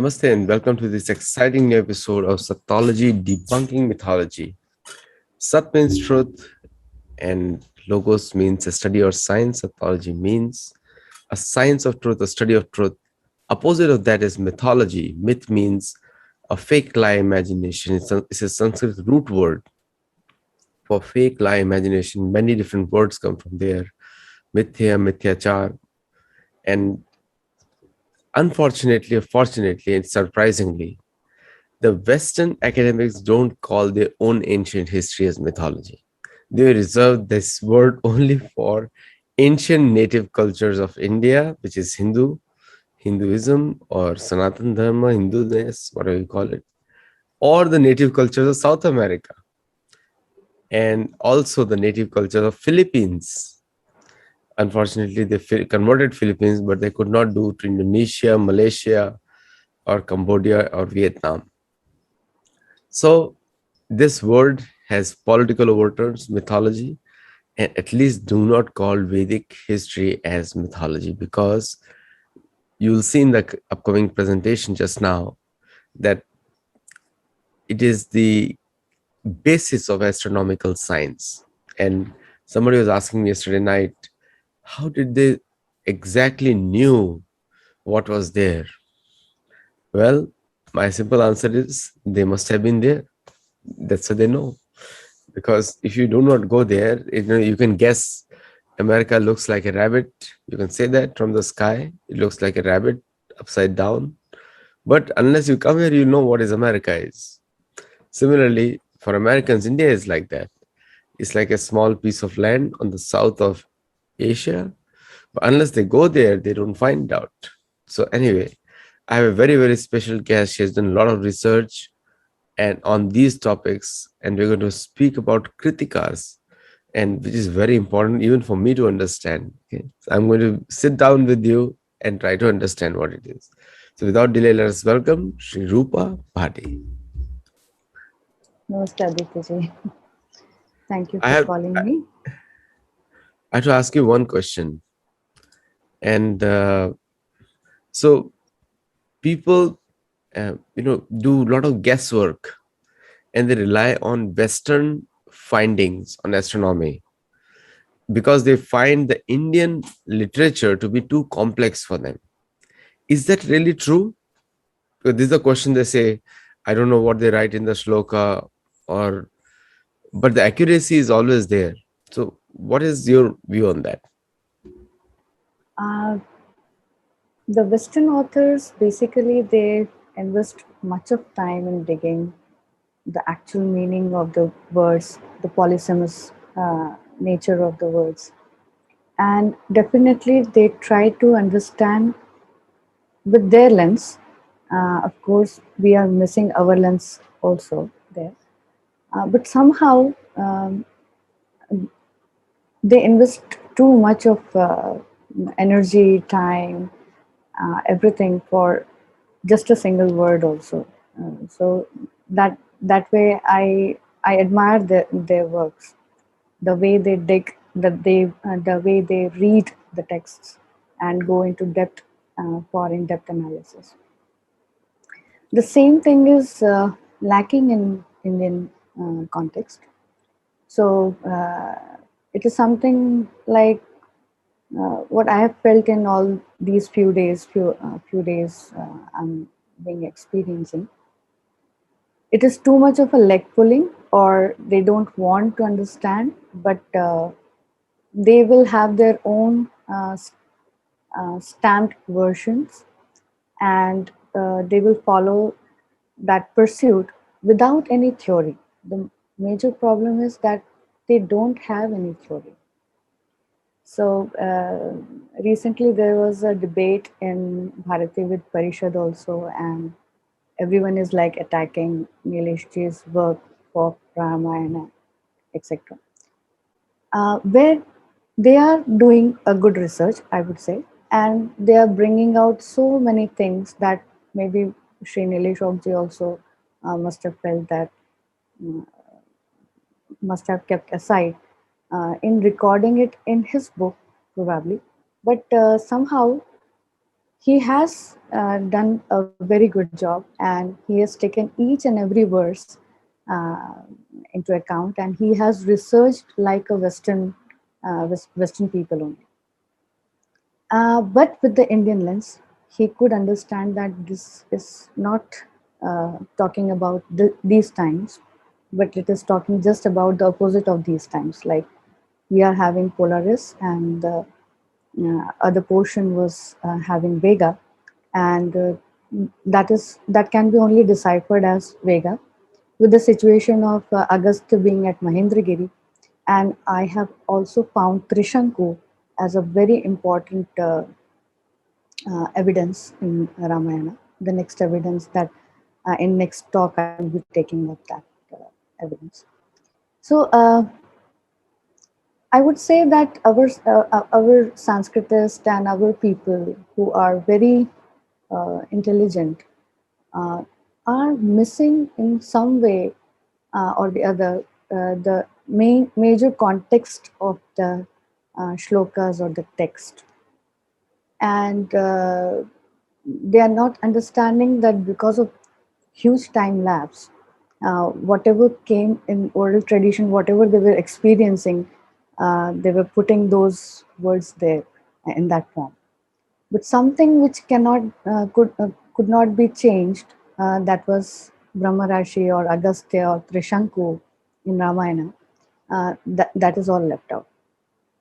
Namaste and welcome to this exciting new episode of Satyology Debunking Mythology. Sat means truth and Logos means a study or science. Satyology means a science of truth, a study of truth. Opposite of that is mythology. Myth means a fake lie imagination. It's a Sanskrit root word for fake lie imagination. Many different words come from there. Mithya, mithyachar. And unfortunately or fortunately and surprisingly, the Western academics don't call their own ancient history as mythology. They reserve this word only for ancient native cultures of India, which is Hinduism, or Sanatan Dharma, Hinduness, whatever you call it, or the native cultures of South America, and also the native culture of Philippines. Unfortunately, they converted Philippines, but they could not do to Indonesia, Malaysia, or Cambodia or Vietnam. So this word has political overtones, mythology, and at least do not call Vedic history as mythology, because you'll see in the upcoming presentation just now that it is the basis of astronomical science. And somebody was asking me yesterday night, how did they exactly knew what was there? Well, my simple answer is they must have been there. That's what they know. Because if you do not go there, you can guess America looks like a rabbit. You can say that from the sky, it looks like a rabbit upside down. But unless you come here, you know what is America is. Similarly, for Americans, India is like that. It's like a small piece of land on the south of Asia. But unless they go there, they don't find out. So anyway, I have a very, very special guest. She has done a lot of research and on these topics, and we're going to speak about kritikas, and which is very important even for me to understand. Okay, so I'm going to sit down with you and try to understand what it is. So without delay, let us welcome Sri Rupa Bhati. Namaste, Aditya ji. Thank you I for have calling me. I have to ask you one question, and so people, do a lot of guesswork, and they rely on Western findings on astronomy because they find the Indian literature to be too complex for them. Is that really true? Because this is a question they say, I don't know what they write in the shloka, or but the accuracy is always there. So, what is your view on that? Uh, the Western authors basically they invest much of time in digging the actual meaning of the words, the polysemous nature of the words, and definitely they try to understand with their lens. Of course, we are missing our lens also there, but somehow they invest too much of energy, time, everything for just a single word also. So that way I admire their works, the way they dig, the way they read the texts and go into depth for in-depth analysis. The same thing is lacking in Indian context. So it is something like what I have felt in all these few days I'm being experiencing. It is too much of a leg pulling, or they don't want to understand, but they will have their own stamped versions, and they will follow that pursuit without any theory. The major problem is that they don't have any theory. So recently there was a debate in Bharati with Parishad also, and everyone is like attacking Nileshji's work for Ramayana, etc. Where they are doing a good research, I would say, and they are bringing out so many things that maybe Sri Nilesh Ogji also must have felt that must have kept aside in recording it in his book, probably. But somehow he has done a very good job, and he has taken each and every verse uh, into account, and he has researched like a Western people only. But with the Indian lens, he could understand that this is not talking about these times, but it is talking just about the opposite of these times. Like we are having Polaris, and the other portion was having Vega, and that can be only deciphered as Vega, with the situation of Agastya being at Mahendragiri. And I have also found Trishanku as a very important evidence in Ramayana. The next evidence that in next talk I will be taking up that evidence. So I would say that our Sanskritist and our people who are very intelligent uh, are missing in some way or the other the major context of the shlokas or the text, and they are not understanding that because of huge time lapse, whatever came in oral tradition, whatever they were experiencing, they were putting those words there in that form. But something which cannot could not be changed, that was Brahmarashi or Agastya or Trishanku in Ramayana, that is all left out.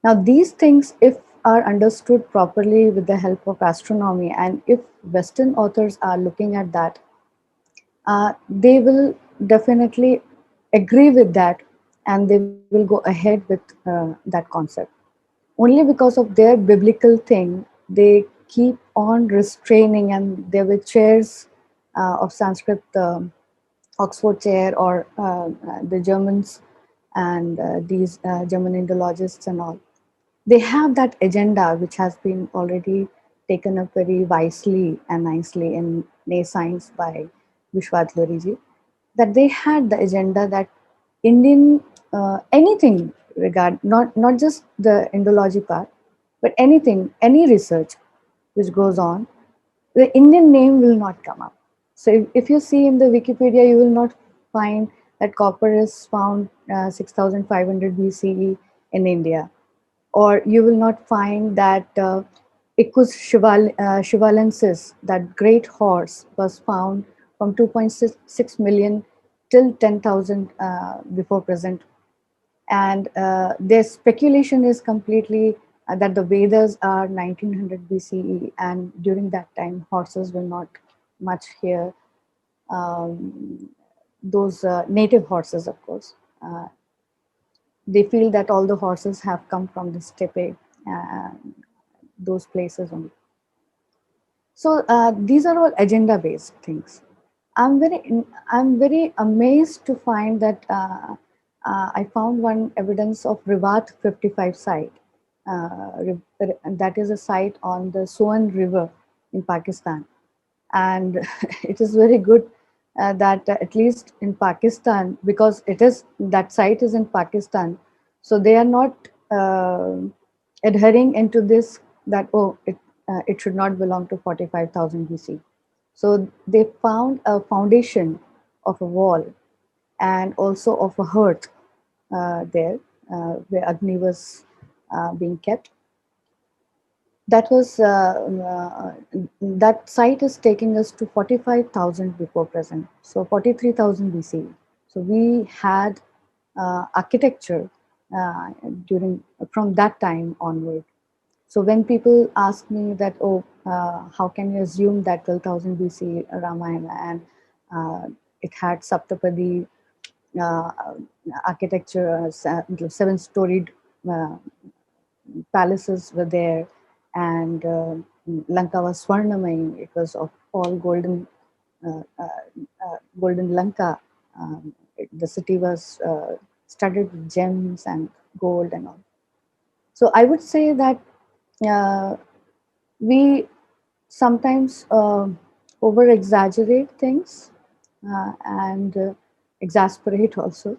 Now, these things, if are understood properly with the help of astronomy, and if Western authors are looking at that, they will definitely agree with that, and they will go ahead with that concept. Only because of their biblical thing, they keep on restraining, and there were chairs of Sanskrit, Oxford chair, or the Germans, and these German Indologists and all, they have that agenda which has been already taken up very wisely and nicely in Nay Science by Vishwadhari ji, that they had the agenda that Indian anything regard, not just the Indology part, but anything, any research which goes on, the Indian name will not come up. So if you see in the Wikipedia, you will not find that copper is found 6500 BCE in India, or you will not find that Shivalensis, that great horse, was found from 2.6 million till 10,000 before present. And their speculation is completely that the Vedas are 1900 BCE, and during that time, horses were not much here. Um, those native horses, of course. They feel that all the horses have come from the steppe, uh, those places only. So these are all agenda-based things. I'm very amazed to find that I found one evidence of Rivat 55 site. That is a site on the Soan River in Pakistan, and it is very good that at least in Pakistan, because it is that site is in Pakistan, so they are not adhering into this, that it should not belong to 45,000 BC. So they found a foundation of a wall and also of a hearth there where Agni was being kept. That was that site is taking us to 45,000 before present, so 43,000 BC. So we had architecture during from that time onward. So when people ask me that, oh, how can you assume that 12,000 BC Ramayana, and it had Saptapadi uh, architecture, seven-storied uh, palaces were there, and Lanka was Swarnamay. It was of all golden, golden Lanka. The city was studded with gems and gold and all. So I would say that uh, we sometimes over exaggerate things and exasperate also,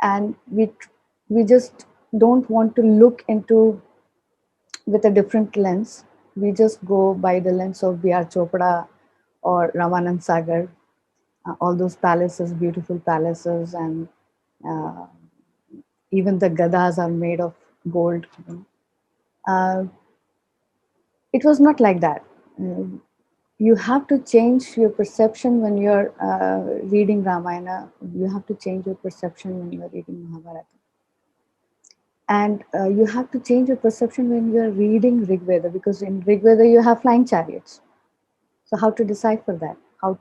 and we just don't want to look into with a different lens. we just go by the lens of B.R. Chopra or Ramanand Sagar, all those palaces, beautiful palaces, and uh, even the gadas are made of gold. Uh, it was not like that. You have to change your perception when you're reading Ramayana. You have to change your perception when you're reading Mahabharata. And you have to change your perception when you're reading Rig Veda, because in Rig Veda you have flying chariots. So how to decipher that? How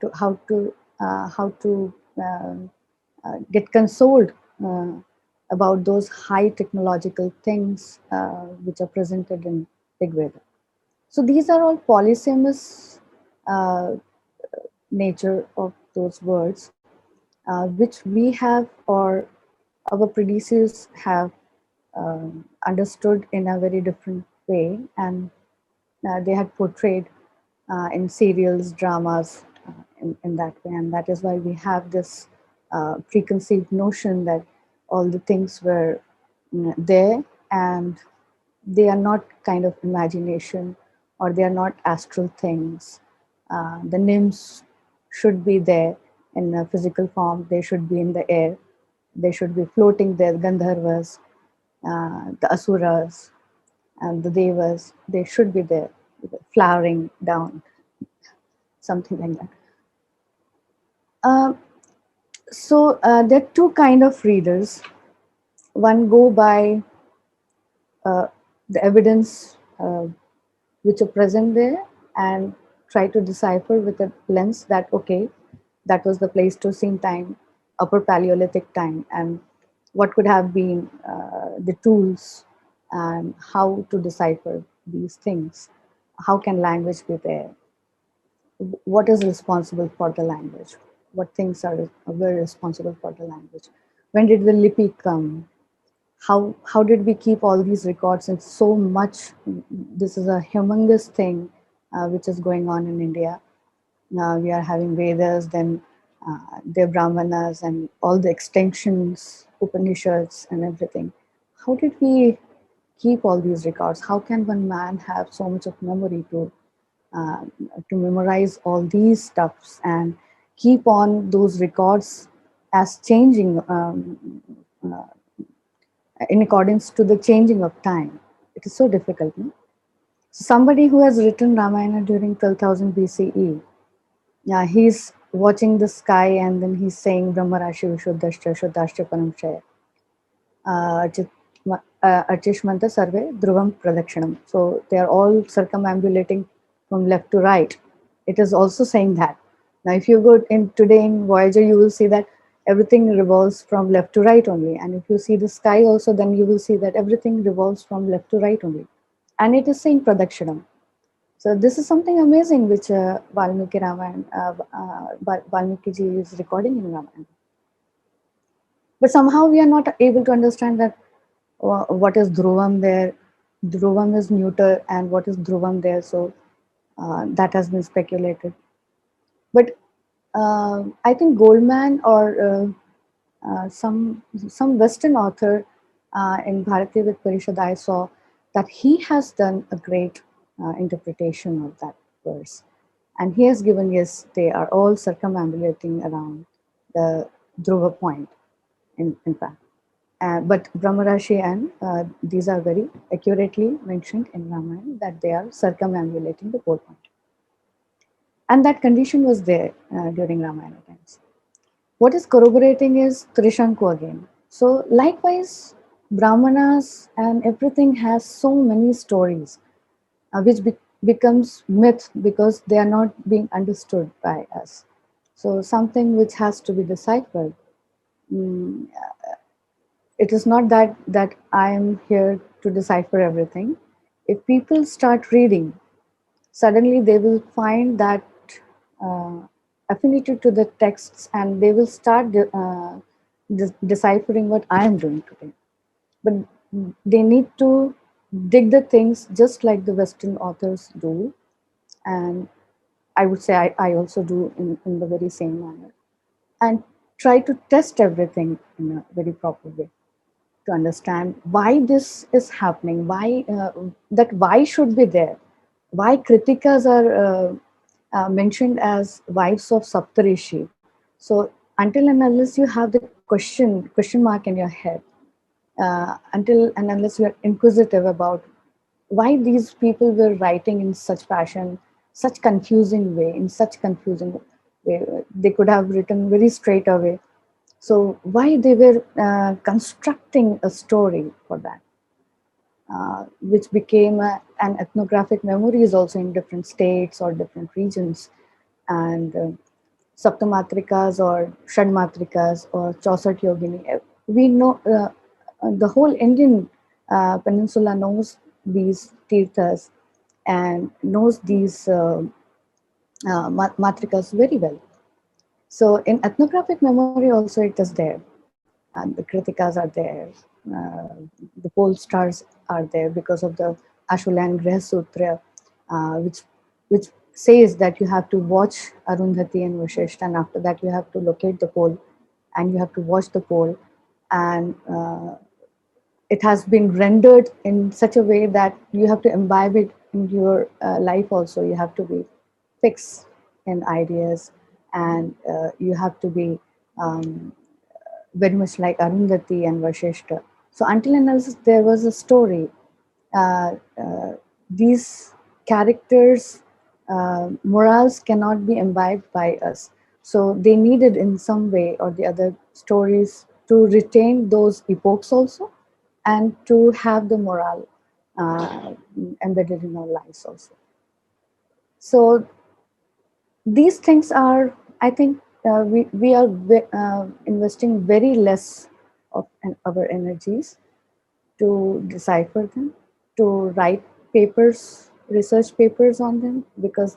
to get consoled uh, about those high technological things which are presented in Rig Veda. So these are all polysemous uh, nature of those words, which we have or our predecessors have understood in a very different way, and they had portrayed in serials, dramas, in that way. And that is why we have this preconceived notion that all the things were there, and they are not kind of imagination, or they are not astral things. The nymphs should be there in a physical form, they should be in the air, they should be floating there. Gandharvas, the asuras, and the devas, they should be there, flowering down, something like that. Uh, so there are two kind of readers. One go by uh, the evidence which are present there, and try to decipher with a lens that okay, that was the Pleistocene time, Upper Paleolithic time, and what could have been the tools, and how to decipher these things. How can language be there? What is responsible for the language? What things are were responsible for the language? When did the lipi come? How did we keep all these records? And so much, this is a humongous thing which is going on in India. We are having Vedas, then the Brahmanas, and all the extensions, Upanishads, and everything. How did we keep all these records? How can one man have so much of memory uh, to memorize all these stuffs and keep on those records as changing in accordance to the changing of time? It is so difficult. No? So somebody who has written Ramayana during 12,000 BCE, yeah, he's watching the sky and then he's saying Brahmarashi Vishuddhascha Shuddhascha Paramshaya. Archishmanta Sarve Dhruvam Pradakshinam. So they are all circumambulating from left to right. It is also saying that. Now, if you go in today in Voyager, you will see that everything revolves from left to right only. And if you see the sky also, then you will see that everything revolves from left to right only. And it is saying Pradakshinam. So this is something amazing which Valmiki Ramayana, Valmiki ji is recording in Ramayana. But somehow we are not able to understand that what is Dhruvam there. Dhruvam is neuter, and what is Dhruvam there. So that has been speculated. But I think Goldman or some Western author in Bharati with Parishad, I saw that he has done a great interpretation of that verse. And he has given, yes, they are all circumambulating around the Dhruva point, in fact. But Brahmarashi and these are very accurately mentioned in Ramayana that they are circumambulating the pole point. And that condition was there during Ramayana times. What is corroborating is Trishanku again. So likewise, Brahmanas and everything has so many stories which becomes myth because they are not being understood by us. So something which has to be deciphered. Mm, it is not that I am here to decipher everything. If people start reading, suddenly they will find that uh, affinity to the texts, and they will start deciphering what I am doing today. But they need to dig the things just like the Western authors do, and I would say I also do in the very same manner, and try to test everything in a very proper way to understand why this is happening, why that why should be there. why Kritikas are mentioned as wives of Saptarishi. So until and unless you have the question mark in your head, until and unless you are inquisitive about why these people were writing in such fashion, such confusing way, in such confusing way, they could have written very straight away. So why they were constructing a story for that, which became an ethnographic memories also in different states or different regions, and Saptamatrikas or Shadmatrikas or Chaussat Yogini. We know the whole Indian peninsula knows these tirthas and knows these matrikas very well. So in ethnographic memory also it is there. And the kritikas are there. Uh, the pole stars are there because of the Ashulan Greh Sutra, which says that you have to watch Arundhati and Vashishta, and after that you have to locate the pole, and you have to watch the pole, and it has been rendered in such a way that you have to imbibe it in your life also. You have to be fixed in ideas, and you have to be very much like Arundhati and Vashishta. So until and unless there was a story, uh, uh, these characters' morals cannot be imbibed by us. So they needed in some way or the other stories to retain those epochs also, and to have the moral uh, embedded in our lives also. So these things are, I think, we are investing very less of our energies to decipher them, to write papers, research papers on them, because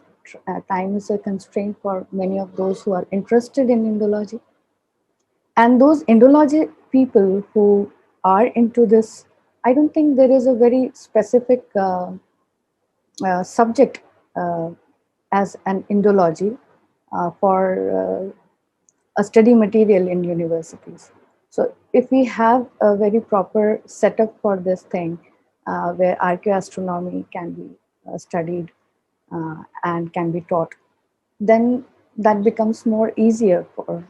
time is a constraint for many of those who are interested in Indology. And those Indology people who are into this, I don't think there is a very specific subject uh, as an Indology for a study material in universities. So if we have a very proper setup for this thing, where archaeoastronomy can be studied and can be taught, then that becomes more easier for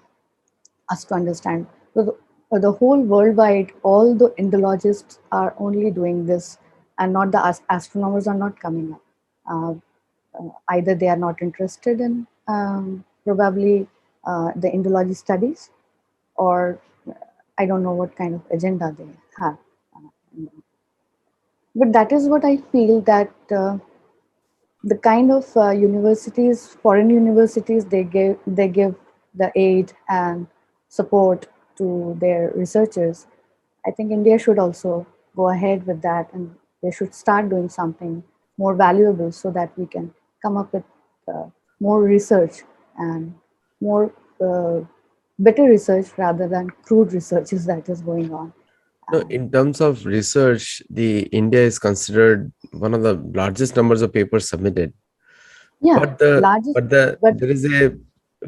us to understand. So the whole worldwide, all the Indologists are only doing this, and not the astronomers are not coming up. Either they are not interested in probably the Indology studies, or I don't know what kind of agenda they have. But that is what I feel, that the kind of universities, foreign universities, they give the aid and support to their researchers. I think India should also go ahead with that, and they should start doing something more valuable so that we can come up with more research and more uh, better research rather than crude researches that is going on. No, in terms of research, the India is considered one of the largest numbers of papers submitted. Yeah, But the largest, but the but there is a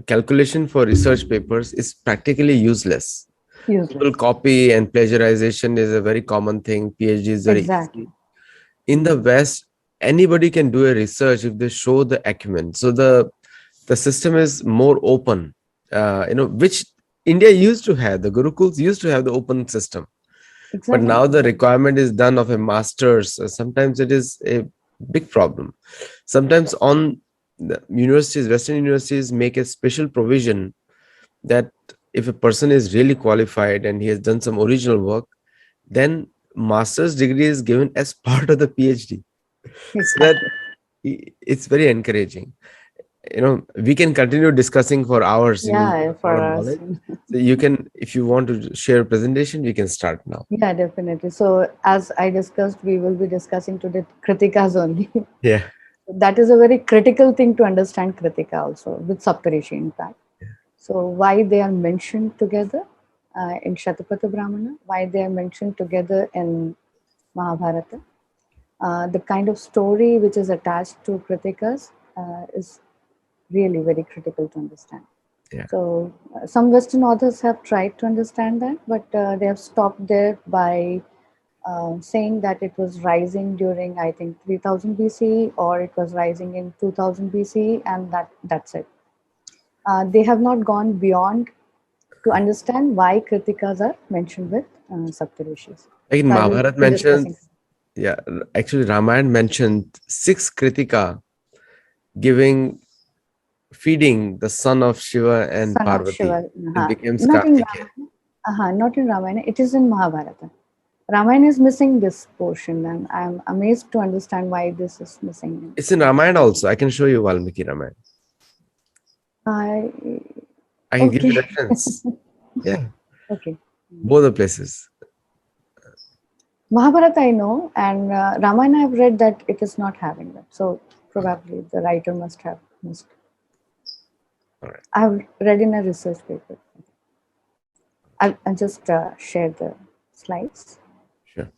calculation for research papers is practically useless. People useless. copy, and plagiarization is a very common thing. PhD is very Exactly. easy. In the West, anybody can do a research if they show the acumen. So the system is more open. Which India used to have. The Gurukuls used to have the open system, but Exactly. now the requirement is done of a master's. Sometimes it is a big problem. Sometimes on the universities, Western universities make a special provision that if a person is really qualified and he has done some original work, then master's degree is given as part of the PhD, so that Exactly. it's very encouraging. We can continue discussing for hours. You Yeah, have a lot for of us. knowledge, so you can, if you want to share a presentation, we can start now. Yeah, definitely. So as I discussed, we will be discussing today kritikas only. Yeah. That is a very critical thing to understand kritika also, with Saptarishi in fact. So why they are mentioned together in Shatapatha Brahmana, why they are mentioned together in Mahabharata, the kind of story which is attached to kritikas is really very critical to understand. Yeah. So some Western authors have tried to understand that, but they have stopped there by saying that it was rising during, I think, 3000 BC, or it was rising in 2000 BC, and that's it. They have not gone beyond to understand why Kritikas are mentioned with Saptarishis. Like in So I will Mahabharat be mentioned, discussing. yeah, actually Ramayana mentioned six Kritika giving feeding the son of Shiva and Son of Parvati. Shiva. It becomes Not in Kartikeya. Ramayana. Not in Ramayana. It is in Mahabharata. Ramayana is missing this portion, and I'm amazed to understand why this is missing It's in in Ramayana Mahabharata. also. I can show you Valmiki Ramayana. I I can give you okay, reference. Yeah, okay. both the places. Mahabharata I know, and Ramayana I've read that it is not having that. So probably the writer must have missed. All right, I've read in a research paper. I'll just share the slides. sure.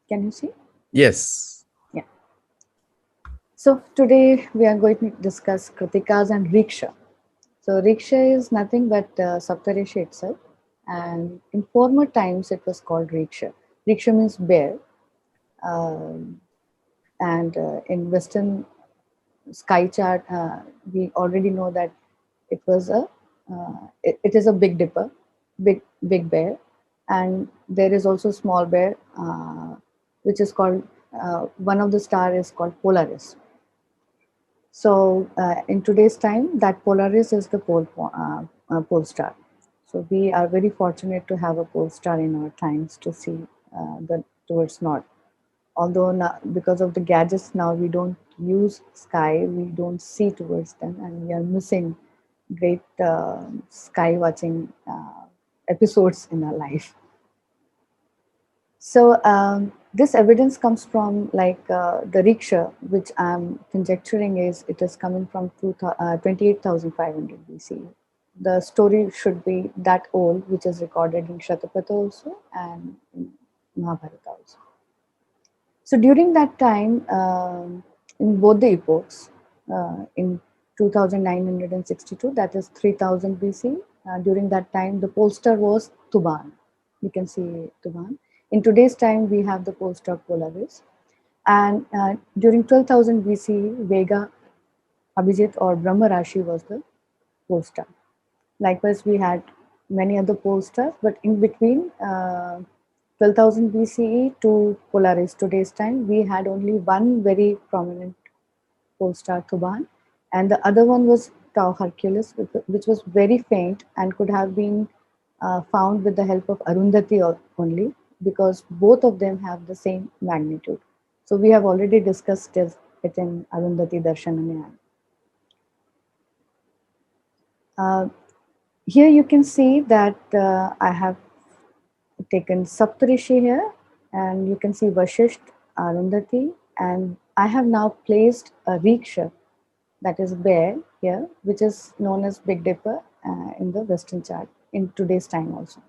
Can you see? Yes. Yeah. So today we are going to discuss Kritikas and Riksha. So Riksha is nothing but Saptarishi itself, and in former times it was called Riksha. Riksha means bear, um, and in Western sky chart, we already know that it was it is a big dipper, big bear, and there is also small bear, which is called one of the star is called Polaris. So in today's time, that Polaris is the pole star. So we are very fortunate to have a pole star in our times to see the towards north. Although now, because of the gadgets now, we don't use sky, we don't see towards them, and we are missing great sky watching episodes in our life. So this evidence comes from like the rickshaw, which I'm conjecturing is it is coming from 28,500 BC. The story should be that old, which is recorded in Shatapatha also and in Mahabharata also. So during that time, in both the epochs, in 2962, that is 3000 BC, during that time, the pollster was Tuban. You can see Tuban. In today's time, we have the pollster Polaris. And during 12,000 BC, Vega, Abhijit, or Brahma Rashi was the pollster. Likewise, we had many other pole stars, but in between 12,000 BCE to Polaris today's time, we had only one very prominent pole star, Thuban, and the other one was Tau Hercules, which was very faint and could have been found with the help of Arundhati only, because both of them have the same magnitude. So we have already discussed it in Arundhati Darshananyana. Uh, Here you can see that I have taken Saptarishi here, and you can see Vashisht, Arundhati, and I have now placed a Riksha, that is bear here, which is known as Big Dipper in the Western chart in today's time also.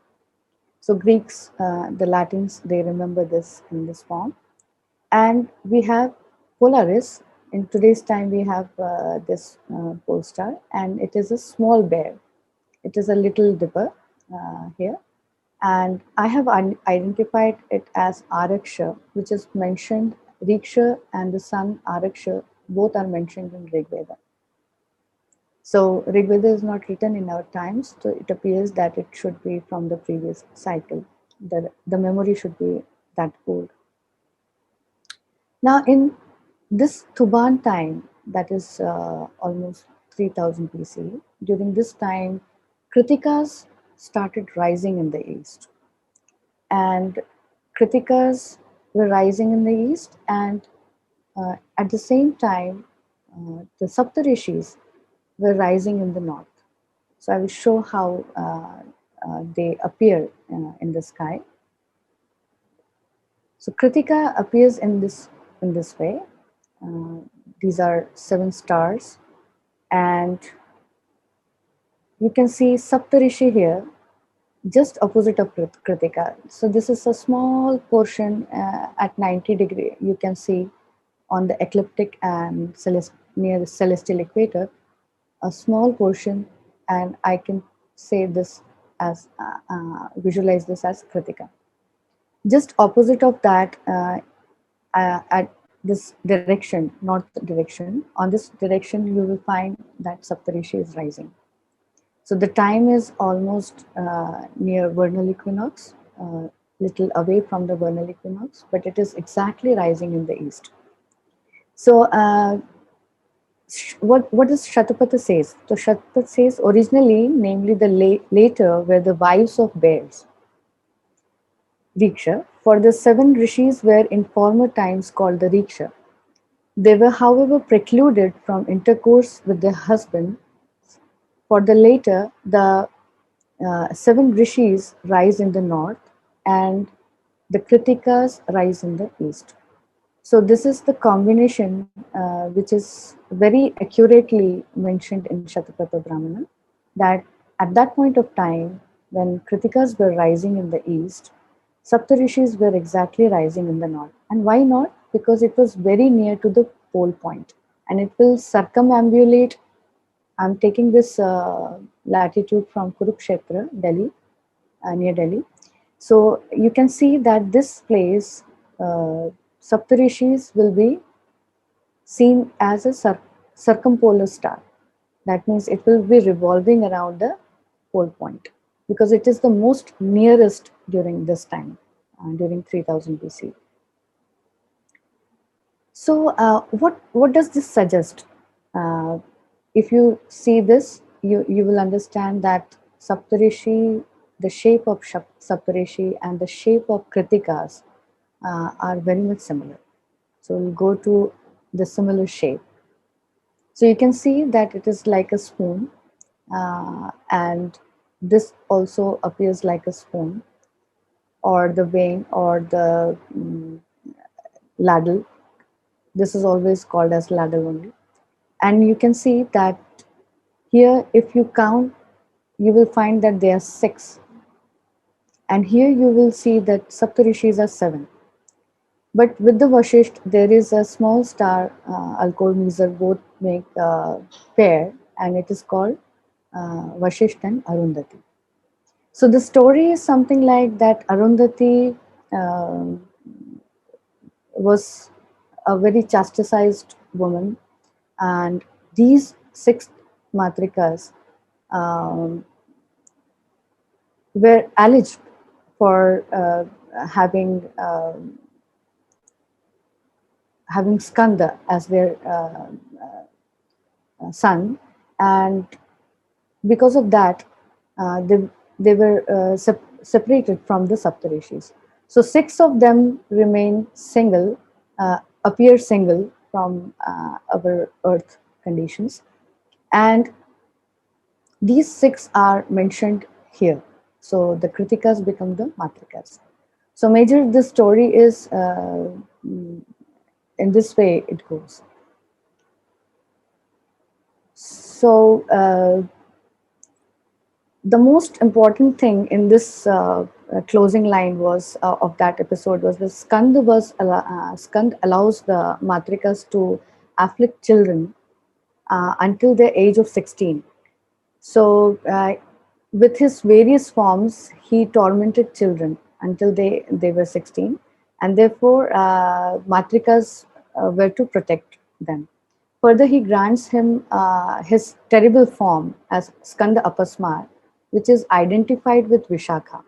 So Greeks, the Latins, they remember this in this form. And we have Polaris. In today's time, we have this pole star, and it is a small bear. It is a little dipper here. And I have identified it as Araksha, which is mentioned. Riksha and the sun Araksha both are mentioned in Rig Veda. So Rig Veda is not written in our times, so it appears that it should be from the previous cycle. The memory should be that old. Now, in this Thuban time, that is almost 3000 BC, during this time, Kritikas started rising in the east. And Kritikas were rising in the east, and at the same time, the Saptarishis were rising in the north. So I will show how they appear in the sky. So Kritika appears in this way. Uh, these are seven stars, and you can see Saptarishi here, just opposite of Kritika. So this is a small portion at 90 degree. You can see on the ecliptic and near the celestial equator. a small portion, and I can say this as visualize this as Kritika. Just opposite of that, at this direction, north direction, on this direction, you will find that Saptarishi is rising. So the time is almost near vernal equinox, little away from the vernal equinox, but it is exactly rising in the east. So what does Shatapatha says? So Shatapatha says originally, namely the later, were the wives of bears, Riksha, for the seven rishis were in former times called the Riksha. They were, however, precluded from intercourse with their husband. For the later, the seven rishis rise in the north and the Kritikas rise in the east. So this is the combination which is very accurately mentioned in Shatapatha Brahmana, that at that point of time when Kritikas were rising in the east, Saptarishis were exactly rising in the north. And why not? Because it was very near to the pole point and it will circumambulate. I'm taking this latitude from Kurukshetra, Delhi, near Delhi. So you can see that this place, Saptarishis, will be seen as a circumpolar star. That means it will be revolving around the pole point because it is the most nearest during this time, during 3000 BC. So, what does this suggest? Uh, if you see this, you will understand that Saptarishi, the shape of Saptarishi and the shape of Kritikas are very much similar. So, we'll go to the similar shape. So, you can see that it is like a spoon, and this also appears like a spoon, or the vein, or the ladle. This is always called as ladle only. And you can see that here, if you count, you will find that there are six. And here you will see that Saptarishis are seven. But with the Vashisht, there is a small star, Alcor Mizar, both make pair, and it is called Vashisht and Arundhati. So the story is something like that Arundhati was a very chastised woman, and these six matrikas um, were alleged for having having Skanda as their son, and because of that, they were separated from the Saptarishis. So six of them remain single, appear single from our Earth conditions, and these six are mentioned here. So the Kritikas become the Matrikas. So major this story is in this way it goes. So the most important thing in this closing line was of that episode was the Skand allows the Matrikas to afflict children until the age of 16. So, with his various forms, he tormented children until they were 16, and therefore, Matrikas were to protect them. Further, he grants him his terrible form as Skanda Apasmar, which is identified with Vishakha,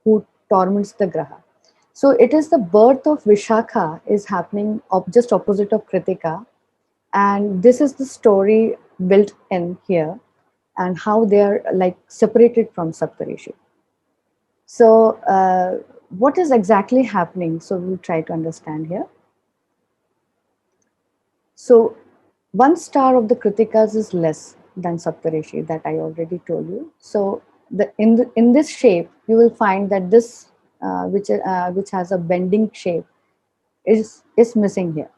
who torments the Graha. So, it is the birth of Vishakha is happening just opposite of Kritika, and this is the story built in here and how they are like separated from Saptarishi. So what is exactly happening? So we'll try to understand here. So one star of the Kritikas is less than Saptarishi, that I already told you. So in this shape, you will find that this which has a bending shape is missing here.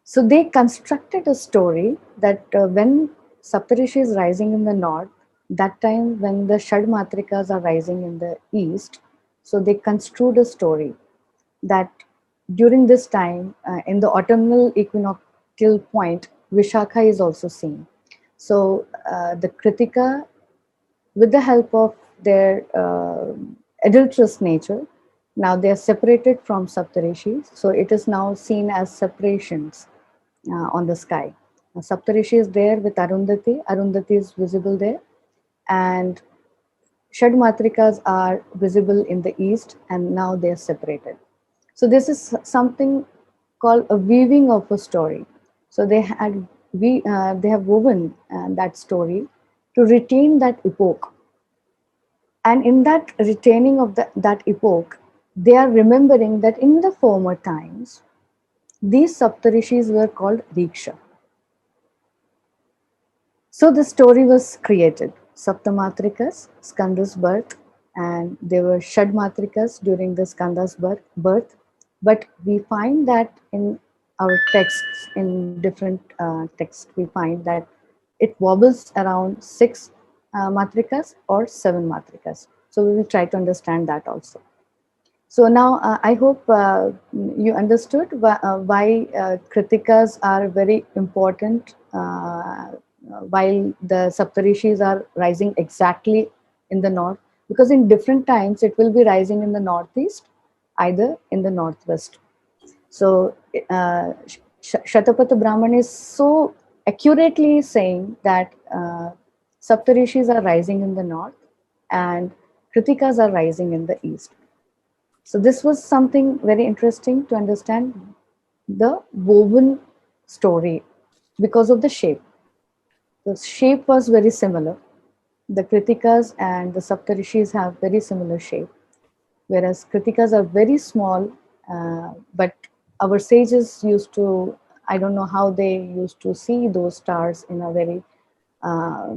So they constructed a story that when Saptarishi is rising in the north, that time when the Shad Matrikas are rising in the east, so they construed a story that during this time, in the autumnal equinoctial point, Vishakha is also seen. So the Kritika, with the help of their adulterous nature, now they are separated from Saptarishis. So it is now seen as separations on the sky. Now, Saptarishi is there with Arundhati. Arundhati is visible there, and Shadmatrikas are visible in the east, and now they are separated. So this is something called a weaving of a story. So they have woven that story to retain that epoch, and in that retaining of that epoch, they are remembering that in the former times, these Saptarishis were called Diksha. So the story was created. Saptamatrikas, Skanda's birth, and there were Shadmatrikas during the Skanda's birth. But we find that in our texts, in different texts, we find that it wobbles around six matrikas or seven matrikas. So we will try to understand that also. So now I hope you understood why Kritikas are very important while the Saptarishis are rising exactly in the north, because in different times it will be rising in the northeast, either in the northwest. So Shatapatha Brahman is so accurately saying that Saptarishis are rising in the north and Kritikas are rising in the east. So this was something very interesting to understand the woven story because of the shape. The shape was very similar. The Kritikas and the Saptarishis have very similar shape, whereas Kritikas are very small, but our sages used to, I don't know how they used to see those stars in a very uh,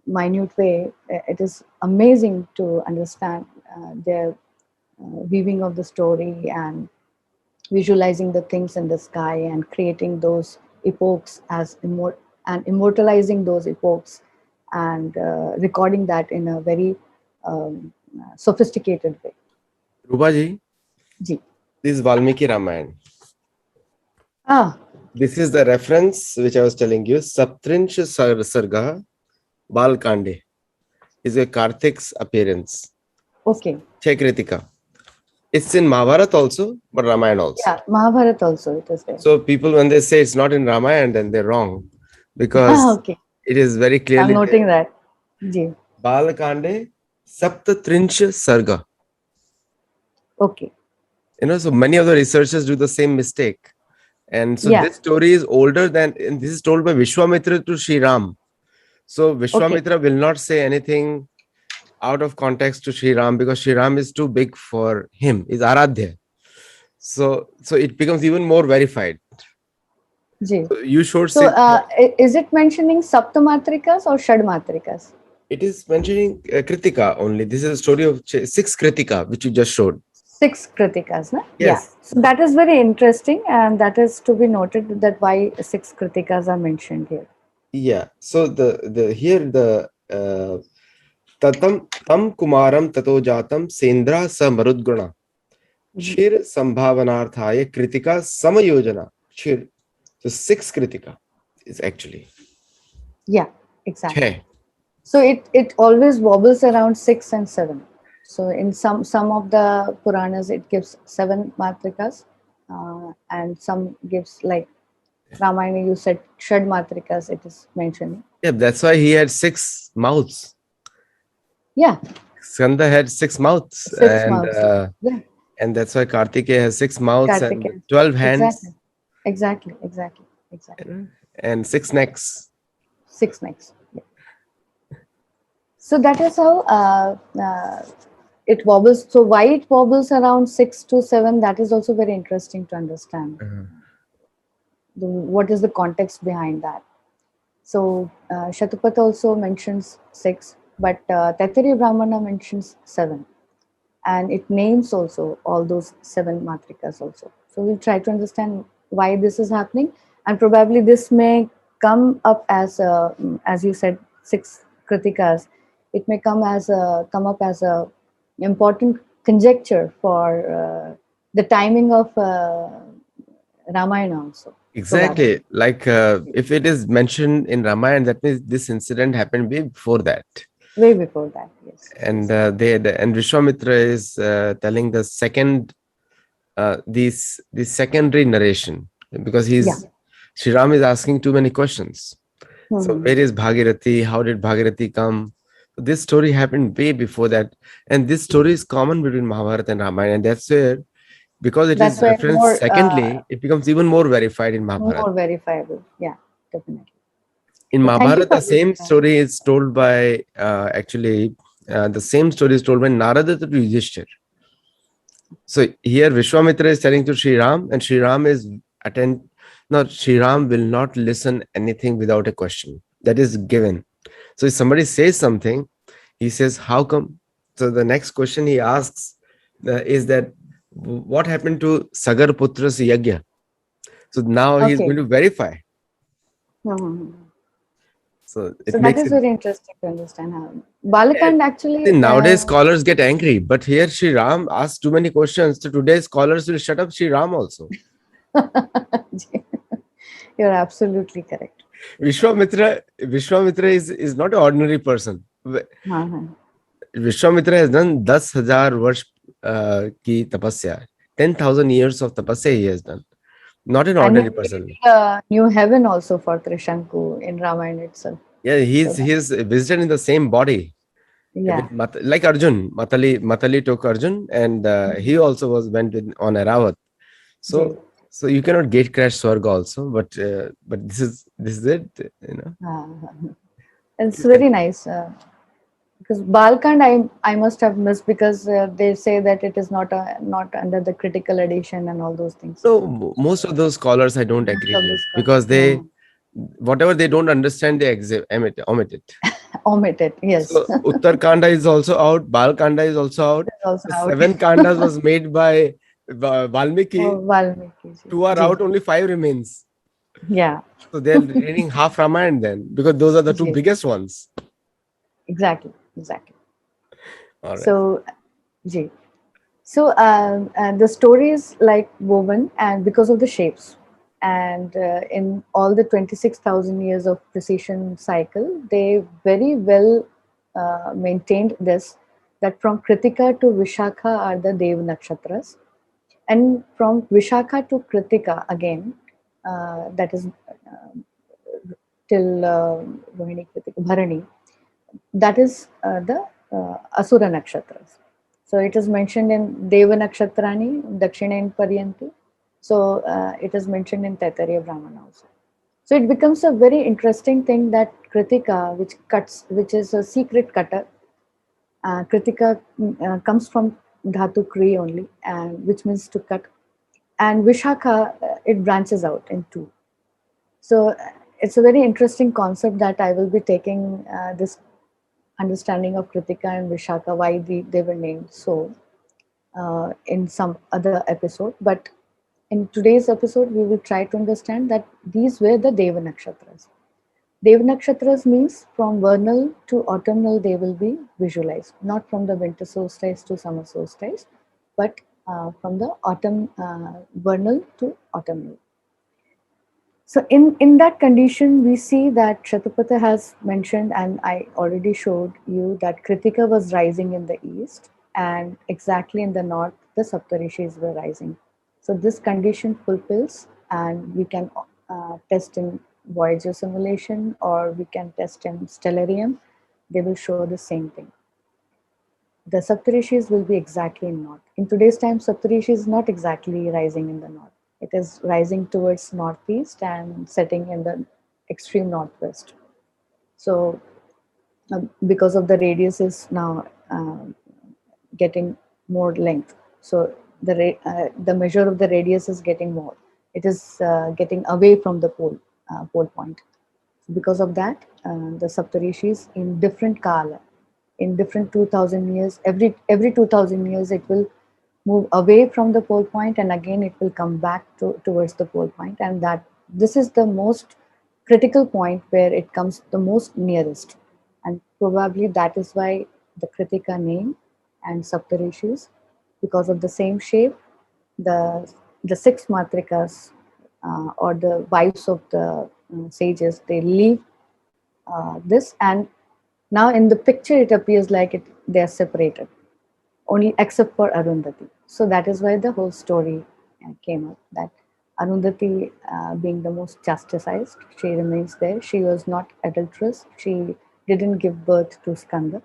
minute way. It is amazing to understand their weaving of the story and visualizing the things in the sky and creating those epochs as and immortalizing those epochs and recording that in a very sophisticated way. Rupaji, Ji. this is Valmiki Ramayana. Ah, This is the reference which I was telling you. Saptrinch Sarga Balkande is a Karthik's appearance. okay. Chekritika. It's in Mahabharata also, but Ramayana also. Yeah, Mahabharata also it is there. So people, when they say it's not in Ramayana, then they're wrong, because Okay, it is very I'm clearly noting there. that. Ji. Balkande Saptatrinch Sarga. Okay. So many of the researchers do the same mistake. And so Yeah. this story is older than, and this is told by Vishwamitra to Sri Ram. So Okay. Vishwamitra will not say anything out of context to Sri Ram, because Sri Ram is too big for him, is Aradhya. So it becomes even more verified. Ji. So you should So say, is it mentioning Saptamatrikas or Shadmatrikas? it is mentioning Kritika only. This is a story of six Kritika, which you just showed. Six Kritikas, na? Yeah. Yes. So that is very interesting, and that is to be noted that why six Kritikas are mentioned here. Yeah. So the here the tatam tam kumaram tato jatam sendra sa marudguna Chir Sambhavanarthaya Kritika Samayojana. Chir. So six Kritika is actually. Yeah, exactly. Chhe. So it always wobbles around 6 and 7. So in some of the Puranas it gives 7 matrikas, and some gives like Ramayana. You said Shad matrikas. It is mentioned. Yeah, that's why he had six mouths. Yeah, Skanda had six mouths, 6 mouths. Yeah, and that's why Kartikeya has six mouths and Kartikeya. 12 hands, Exactly. Exactly. Exactly. Exactly. and six necks. 6 necks. Yeah. So that is how it wobbles. So why it wobbles around 6 to 7? That is also very interesting to understand. What is the context behind that? So Shatapatha also mentions 6, but Taitiriya Brahmana mentions 7, and it names also all those 7 matrikas also. So we'll try to understand why this is happening, and probably this may come up as you said, 6 kritikas. It may come up as a important conjecture for the timing of Ramayana also. probably. Exactly. Like if it is mentioned in Ramayana, that means this incident happened way before that. Way before that, yes, And yes. and Vishwamitra is telling the second the secondary narration, because Yeah. Sri Ram is asking too many questions. So Hmm. where is Bhagirathi? How did Bhagirathi come? This story happened way before that, and this story is common between Mahabharata and Ramayana, and that's where, because it That's is why referenced more secondly, it becomes even more verified in Mahabharata. more verifiable. Yeah, definitely. In So thank you Mahabharata, for the this. same story is told by the same story is told by Narada to Yudhishthir. So here Vishwamitra is telling to Sri Ram, and Sri Ram is attend. No, Sri Ram will not listen anything without a question that is given. So if somebody says something, he says, "How come?" So the next question he asks is that, "What happened to Sagar Putra's yagya?" So now he is Okay. going to verify. Hmm. So So it that makes is it. very interesting to understand how eh, Balakand See, actually. nowadays scholars get angry, but here Sri Ram asks too many questions. So today's scholars will shut up Sri Ram also. You're absolutely correct. Vishwamitra is not an ordinary person. Uh-huh. Vishwamitra has done 10,000 वर्ष की तपस्या, 10,000 years of tapasya he has done. Not an And he ordinary person. created a new heaven also for Trishanku in Ramayana itself. Yeah, So that, he's visited in the same body yeah. with like Arjun. Matali took Arjun, and he also went on Aravat. Ji. So you cannot gate crash Swarga also, but this is it. You know. Uh-huh. It's very nice. Because Balkand, I must have missed because they say that it is not under the critical edition and all those things. So most of those scholars I don't Most agree of with, these because scholars they, whatever they don't understand, they omit it. omit it. Yes, So Uttarkanda is also out, Balkanda is also out. it's also The out. seven Kandas was made by Valmiki. Oh, Valmiki ji. Two are Ji. out, only five remains. Yeah. So they're reading half Ramayana then, because those are the two Ji. biggest ones. Exactly. Exactly. All right. So, ji. So the story is like woven, and because of the shapes, and in all the 26,000 years of precision cycle, they very well maintained this. That from Kritika to Vishakha are the Dev nakshatras, and from Vishakha to Kritika again, that is till Rohini, Kritika, Bharani, that is the Asura nakshatras. So it is mentioned in Deva nakshatrani, Dakshinayan Paryanti. So it is mentioned in Taittiriya Brahmana also. So it becomes a very interesting thing that Kritika, which is a secret cutter, Kritika comes from Dhatu Kri only, and which means to cut. And Vishakha, it branches out in two. So it's a very interesting concept that I will be taking this understanding of Kritika and Vishaka, why they were named so in some other episode. But in today's episode, we will try to understand that these were the Deva Nakshatras. Deva Nakshatras means from vernal to autumnal they will be visualized, not from the winter solstice to summer solstice, but from the autumn vernal to autumnal. So in that condition, we see that Shatapatha has mentioned, and I already showed you that Kritika was rising in the east, and exactly in the north, the Saptarishis were rising. So this condition fulfills, and we can test in Voyager simulation, or we can test in Stellarium. They will show the same thing. The Saptarishis will be exactly in north. In today's time, Saptarishi is not exactly rising in the north. It is rising towards northeast and setting in the extreme northwest. So, because of the radius is now getting more length, so the measure of the radius is getting more. It is getting away from the pole point. Because of that, the Saptarishis in different kala, in different 2000 years, every 2000 years, it will move away from the pole point, and again it will come back towards the pole point, and that this is the most critical point where it comes the most nearest, and probably that is why the Kritika name and Saptarishis, because of the same shape, the the six matrikas or the wives of the sages, they leave this, and now in the picture it appears like they are separated, only except for Arundhati. So that is why the whole story came up, that Arundhati, being the most chastised, she remains there. She was not adulterous. She didn't give birth to Skanda.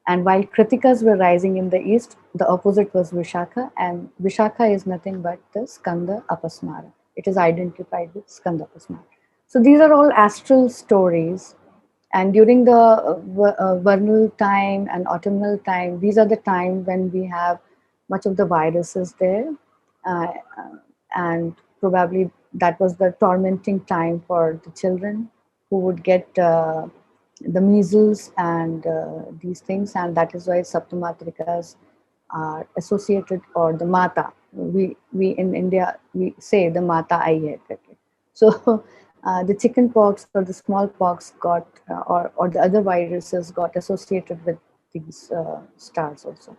And while Kritikas were rising in the east, the opposite was Vishaka, and Vishaka is nothing but the Skanda Apasmara. It is identified with Skanda Apasmara. So these are all astral stories, and during the vernal time and autumnal time, these are the time when we have much of the viruses there, uh, and probably that was the tormenting time for the children who would get the measles and these things, and that is why Saptamatrikas are associated, or the Mata. We in India we say the Mata Ai hai. So the chicken pox or the smallpox got, or the other viruses got associated with these stars also.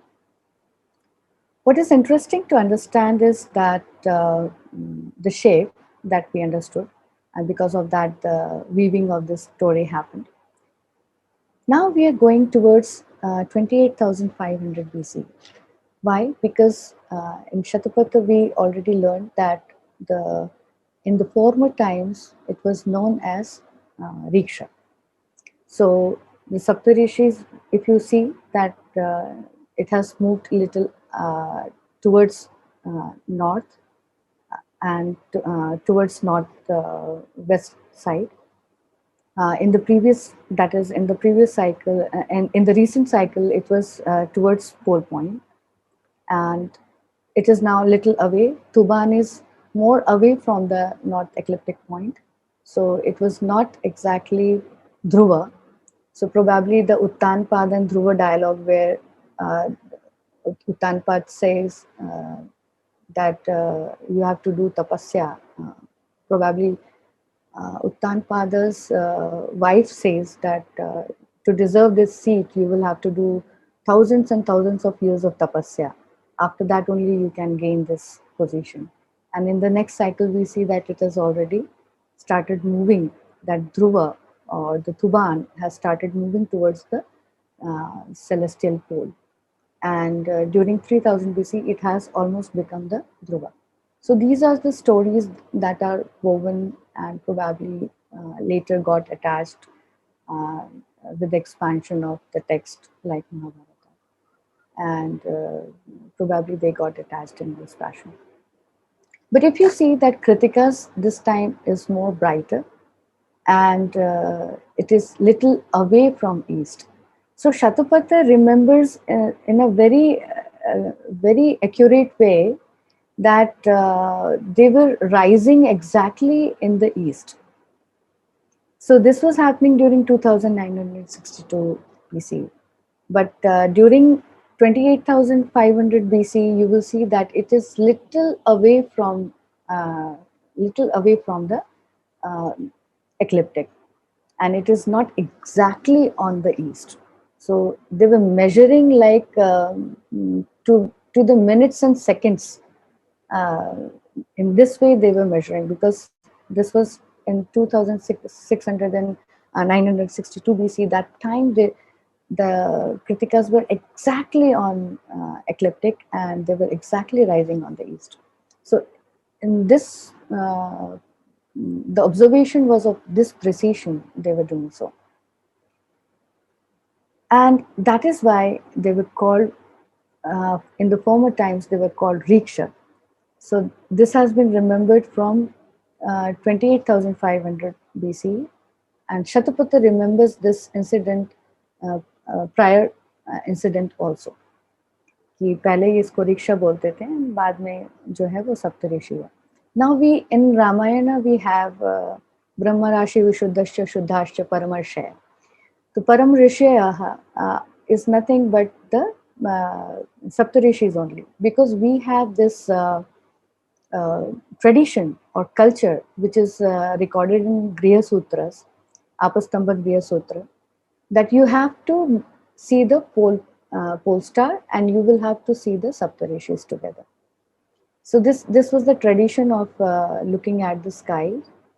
What is interesting to understand is that the shape that we understood, and because of that, the weaving of this story happened. Now we are going towards 28,500 BC. Why? Because in Shatapatha we already learned that the in the former times it was known as Riksha. So the Saptarishis, if you see that it has moved a little towards north and towards north west side. In the previous, that is in the previous cycle, and in the recent cycle, it was towards pole point, and it is now a little away. Tuban is more away from the north ecliptic point, so it was not exactly Dhruva. So probably the Uttanpad and Dhruva dialogue, where uh, Uttanpad says that you have to do tapasya. Probably Uttanpada's wife says that to deserve this seat, you will have to do thousands and thousands of years of tapasya. After that, only you can gain this position. And in the next cycle, we see that it has already started moving, that Dhruva or the Tuban has started moving towards the celestial pole. And during 3000 BC, it has almost become the Dhruva. So these are the stories that are woven and probably later got attached uh, with the expansion of the text like Mahabharata. And probably they got attached in this fashion. But if you see that Kritika's this time is more brighter, and it is little away from east. So Shatapatha remembers in a very accurate way that they were rising exactly in the east. So this was happening during 2962 BC. But during 28,500 BC, you will see that it is little away from the uh, ecliptic, and it is not exactly on the east. So they were measuring like to the minutes and seconds. Uh, in this way, they were measuring, because this was in 2600 and 962 BC. That time, the Kritikas were exactly on ecliptic, and they were exactly rising on the east. So in this, the observation was of this precision they were doing so. And that is why they were called, in the former times, they were called Riksha. So this has been remembered from 28,500 BC, and Shatapatha remembers this incident, prior incident also, कि पहले ये इसको rickshaw बोलते थे, बाद में जो है वो सप्तऋषि हुआ. Now we in Ramayana we have Brahma Rashi Vishuddhasya Shuddhasya Paramarshaya. So Param Rishyaha is nothing but the Saptarishis only, because we have this tradition or culture which is recorded in Griha Sutras, Apastamba Griha Sutra, that you have to see the pole star and you will have to see the Saptarishis together. So this was the tradition of looking at the sky,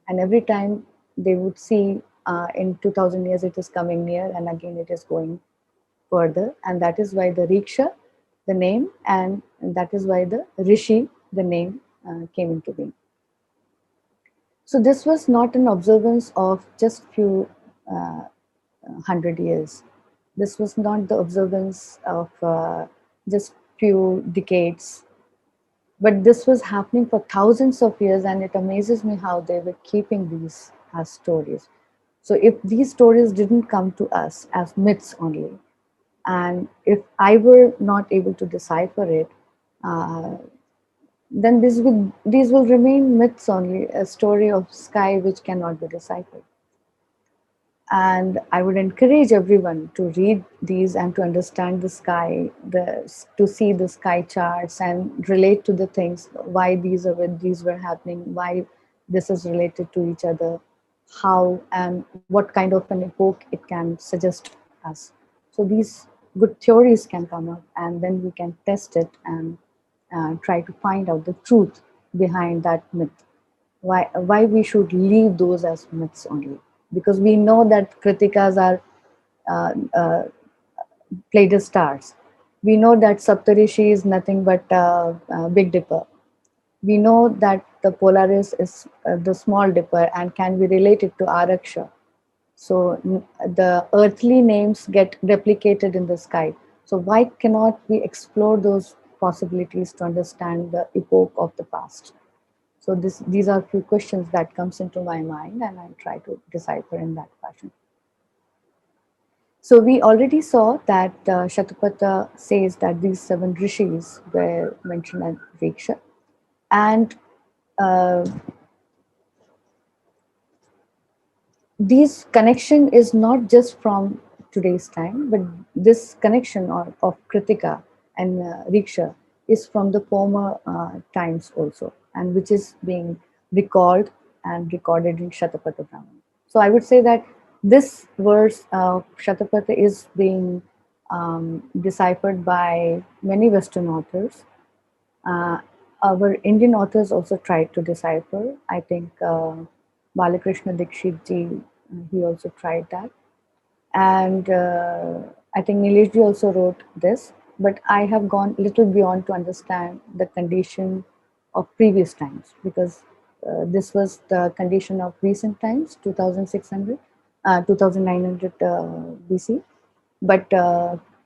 and every time they would see in 2000 years it is coming near, and again it is going further, and that is why the riksha, the name, and that is why the rishi, the name, came into being. So this was not an observance of just few 100 years. This was not the observance of just few decades, but this was happening for thousands of years, and it amazes me how they were keeping these as stories. So if these stories didn't come to us as myths only, and if I were not able to decipher it, uh, then these will remain myths only, a story of sky which cannot be deciphered. And I would encourage everyone to read these and to understand the sky, to see the sky charts and relate to the things, why these were happening, why this is related to each other, how and what kind of an epoch it can suggest us. So these good theories can come up, and then we can test it and try to find out the truth behind that myth, why we should leave those as myths only, because we know that kritikas are uh, uh, Pleiades stars. We know that Saptarishi is nothing but Big Dipper. We know that the Polaris is the Small Dipper and can be related to Araksha. So the earthly names get replicated in the sky. So why cannot we explore those possibilities to understand the epoch of the past? So these are few questions that comes into my mind, and I try to decipher in that fashion. So we already saw that Shatapatha says that these seven rishis were mentioned as Riksha, and uh, this connection is not just from today's time, but this connection of Kritika and Riksha is from the former times also, and which is being recalled and recorded in Shatapatha Brahmana. So I would say that this verse of Shatapatha is being deciphered by many Western authors. uh, our Indian authors also tried to decipher. I think Balakrishna Dikshit ji, he also tried that. And I think Nilesh ji also wrote this. But I have gone a little beyond to understand the condition of previous times, because this was the condition of recent times, 2600, 2900 BC. But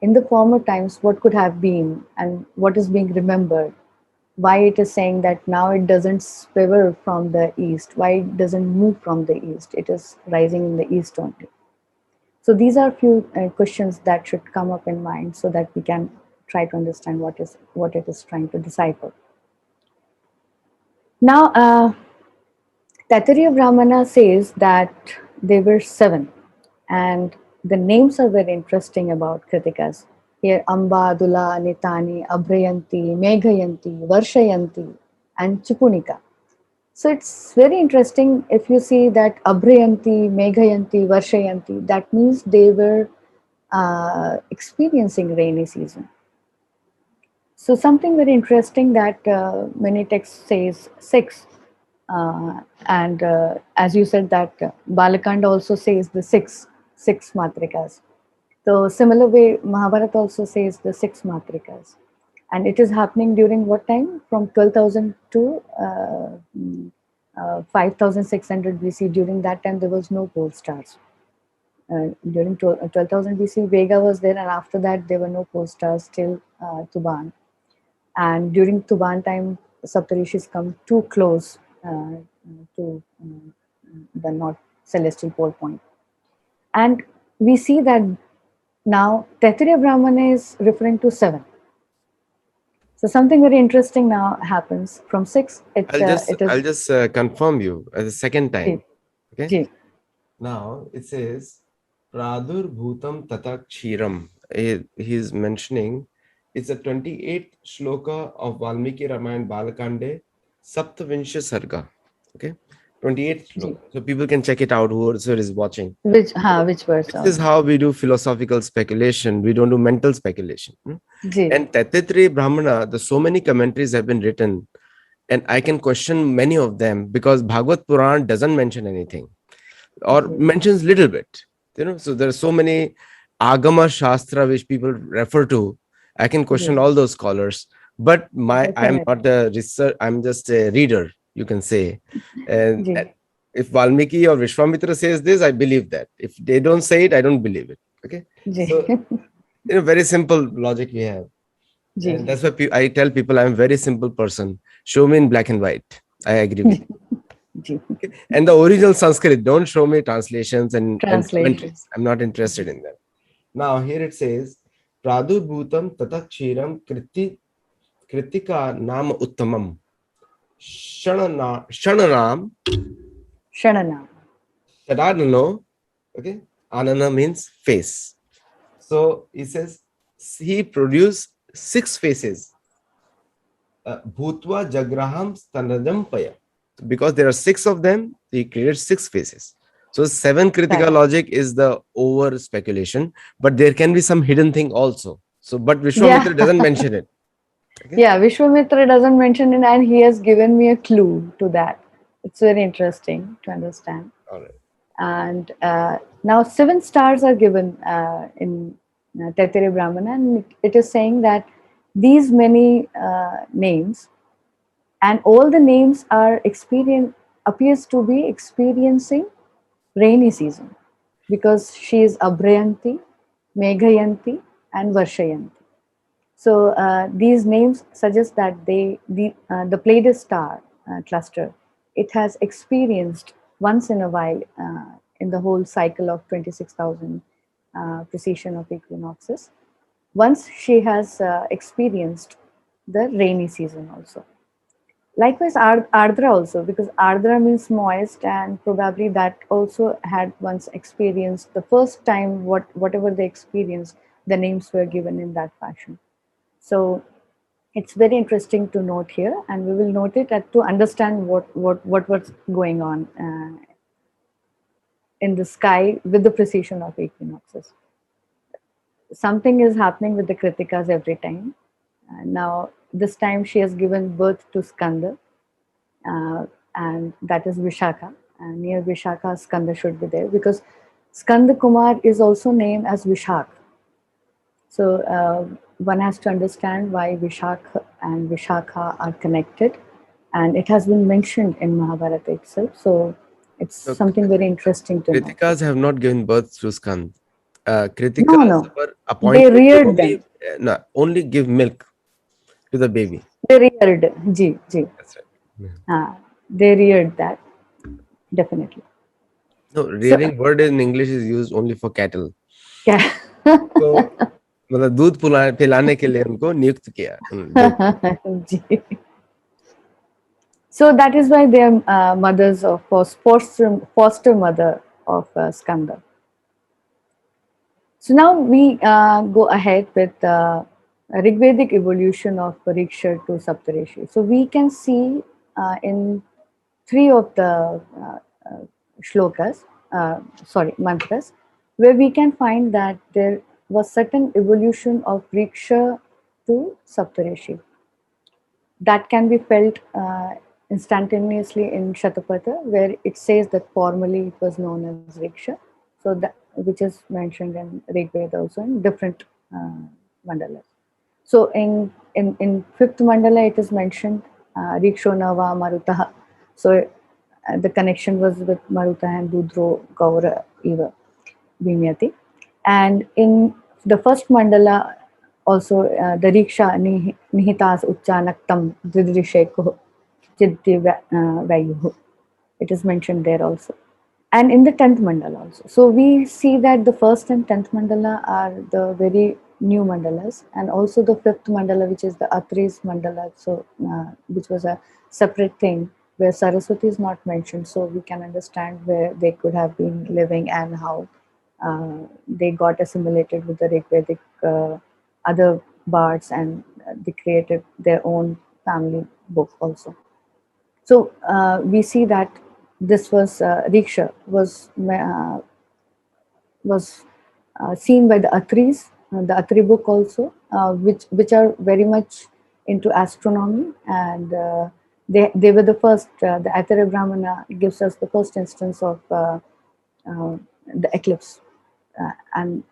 in the former times, what could have been and what is being remembered, why it is saying that now it doesn't swivel from the east, why it doesn't move from the east, it is rising in the east only. So these are few questions that should come up in mind so that we can try to understand what it is trying to decipher. Now, Taittiriya Brahmana says that there were seven, and the names are very interesting about Kritikas. Here, Amba, Dula, Nitani, Abhrayanti, Meghayanti, Varshayanti, and Chipunika. So it's very interesting if you see that Abhrayanti, Meghayanti, Varshayanti, that means they were experiencing rainy season. So something very interesting that many texts says six, and as you said that Balakanda also says the six matrikas. So similar way, Mahabharata also says the six matrikas, and it is happening during what time? From 12,000 to 5,600 BC. During that time, there was no pole stars. During 12,000 BC, Vega was there, and after that, there were no pole stars till Tuban. And during Tuban time, Saptarishis come too close to the North Celestial Pole Point. And we see that now Taittiriya Brahmana is referring to seven. So something very interesting now happens from six. It is I'll just confirm you the second time. Ji, Okay. Ji. Now it says Pradur Bhutam Tata Kshiram. He's mentioning it's a 28th shloka of Valmiki Ramayana Balakande Saptavinsha Sarga. Okay. 28th Ji. shloka. So people can check it out whoever is watching. Which verse? This is how we do philosophical speculation. We don't do mental speculation. Ji. And Taittiriya Brahmana, the so many commentaries have been written. and I can question many of them because Bhagavad Puran doesn't mention anything or ji, mentions little bit. So there are so many Agama Shastra which people refer to. I can question ji, all those scholars, but I'm definitely. not the research. I'm just a reader, you can say. And ji, if Valmiki or Vishwamitra says this, I believe that. If they don't say it, I don't believe it. Okay, ji, so very simple logic we have, ji, and ji, that's why I tell people I'm a very simple person. Show me in black and white. I agree with you. Ji. And the original Sanskrit. Don't show me translations and Translation. commentaries. I'm not interested ji, in that. Now here it says Pradubhutam Tatakshiram Kritika Nam Uttamam Shananam Shanana. Shadanano. Okay, Anana means face. So he says he produced six faces. Bhutva Jagraham Stanadampaya. Because there are six of them, he created six faces. So seven Right. Kritika logic is the over speculation, but there can be some hidden thing also. So, but Yeah. Vishwamitra doesn't mention it. Okay. Yeah, Vishwamitra doesn't mention it, and he has given me a clue to that. It's very interesting to understand. All right. And now 7 stars are given in Taittiriya Brahmana, and it is saying that these many names, and all the names are appears to be experiencing rainy season, because she is Abhrayanti, Meghayanti, and Varshayanti. So these names suggest that the Pleiades star cluster, it has experienced once in a while in the whole cycle of 26,000 precession of equinoxes. Once she has experienced the rainy season also. Likewise, Ardra also, because Ardra means moist, and probably that also had once experienced the first time whatever they experienced, the names were given in that fashion. So it's very interesting to note here, and we will note it to understand what was going on in the sky with the precision of equinoxes. Something is happening with the Kritikas every time. Now, this time she has given birth to Skanda, uh, and that is Vishaka. And near Vishaka, Skanda should be there, because Skanda Kumar is also named as Vishak. So one has to understand why Vishakha and Vishakha are connected, and it has been mentioned in Mahabharata itself. So it's So something very interesting to know. Kritikas have not given birth to Skand. No, Kritikas no, were they appointed to reared only them. no, only give milk to the baby. They reared, ji, ji. That's right. Yeah. They reared that definitely. No, So, rearing word in English is used only for cattle. yeah. तो मतलब दूध पिलाने के लिए उनको नियुक्त किया लोग. Ji. So that is why they are mothers of foster mother of Skanda. So now we go ahead with a Rigvedic evolution of Pariksha to Saptarishi. So we can see in three of the shlokas, mantras, where we can find that there was certain evolution of Riksha to Saptarishi that can be felt instantaneously in Shatapatha, where it says that formerly it was known as Riksha, so that which is mentioned in Rig Veda also in different uh, mandalas. So in fifth mandala it is mentioned Rikshonava Marutaha. So the connection was with Maruta and Budro Gaura Eva Vimyati. And in the first mandala, also the Riksha Nihitas Uchanaktam Dvidrishekuh Chiddi Vayuhu. It is mentioned there also. And in the 10th mandala also. So we see that the first and 10th mandala are the very new mandalas, and also the fifth mandala, which is the Atris mandala, so which was a separate thing where Saraswati is not mentioned. So we can understand where they could have been living and how they got assimilated with the Rigvedic other bards, and they created their own family book also. So we see that this was Riksha was seen by the Atris, the Atri book also, which are very much into astronomy, and They were the first. The Aitareya Brahmana gives us the first instance of uh, the eclipse, and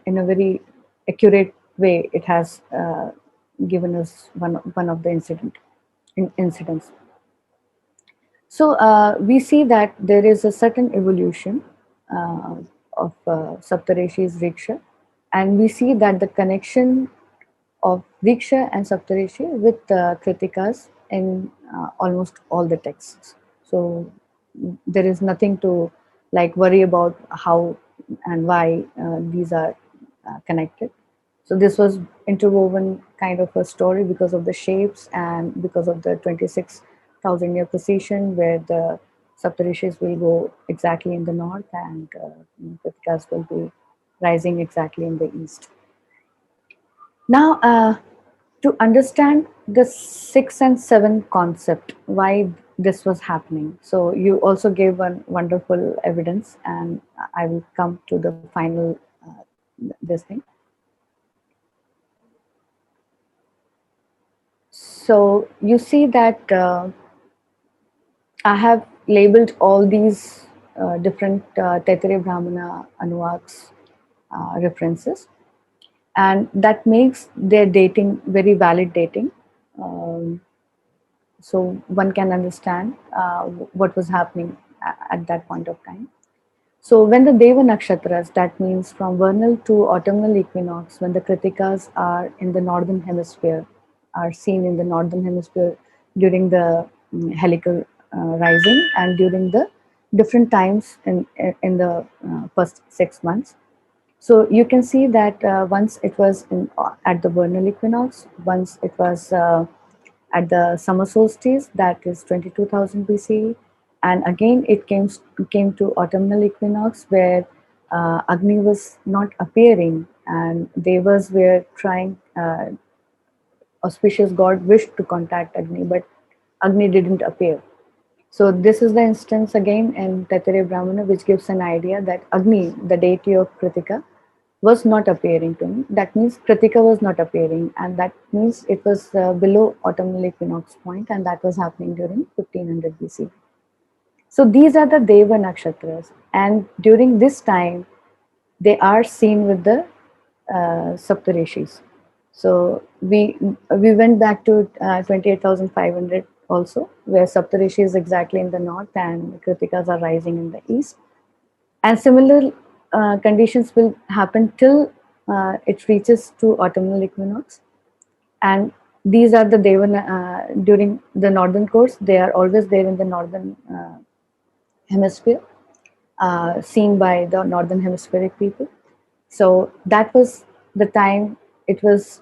in a very accurate way, it has given us one of the incidents. So we see that there is a certain evolution uh, of Saptarishi's Riksha, and we see that the connection of Riksha and Saptarishi with Kritikas in almost all the texts. So there is nothing to like worry about how and why these are connected. So this was interwoven kind of a story because of the shapes and because of the 26,000 year precision where the Saptarishis will go exactly in the north and Kritikas will be rising exactly in the east. Now, to understand the 6 and 7 concept, why this was happening. So you also gave one wonderful evidence, and I will come to the final this thing. So you see that I have labeled all these different Taittiriya Brahmana Anuvaks references, and that makes their dating very valid dating. Um, so one can understand what was happening at that point of time. So when the Deva Nakshatras, that means from vernal to autumnal equinox, when the Kritikas are in the northern hemisphere, are seen in the northern hemisphere during the helical rising and during the different times in the first 6 months. So you can see that once it was at the vernal equinox, once it was at the summer solstice, that is 22,000 BCE, and again it came to autumnal equinox where Agni was not appearing, and Devas were trying. Auspicious god wished to contact Agni, but Agni didn't appear. So this is the instance again in Taittiriya Brahmana, which gives an idea that Agni, the deity of Kritika, was not appearing to me. That means Kritika was not appearing, and that means it was below autumnal equinox point, and that was happening during 1500 BC. So these are the Deva Nakshatras, and during this time, they are seen with the Saptarishis. So we went back to 28,500 also, where Saptarishi is exactly in the north and Kritikas are rising in the east. And similar conditions will happen till it reaches to autumnal equinox. And these are the Devana during the northern course. They are always there in the northern hemisphere, seen by the northern hemispheric people. So that was the time it was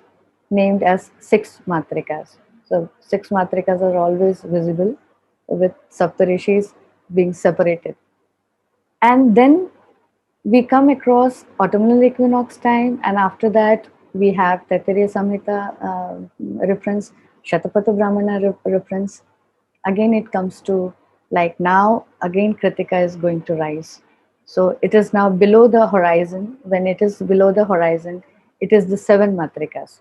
named as 6 matrikas. So 6 matrikas are always visible with Saptarishis being separated. And then we come across autumnal equinox time, and after that we have Taittiriya Samhita reference, Shatapatha Brahmana reference. Again, it comes to like now again Kritika is going to rise. So it is now below the horizon. When it is below the horizon, it is the 7 matrikas.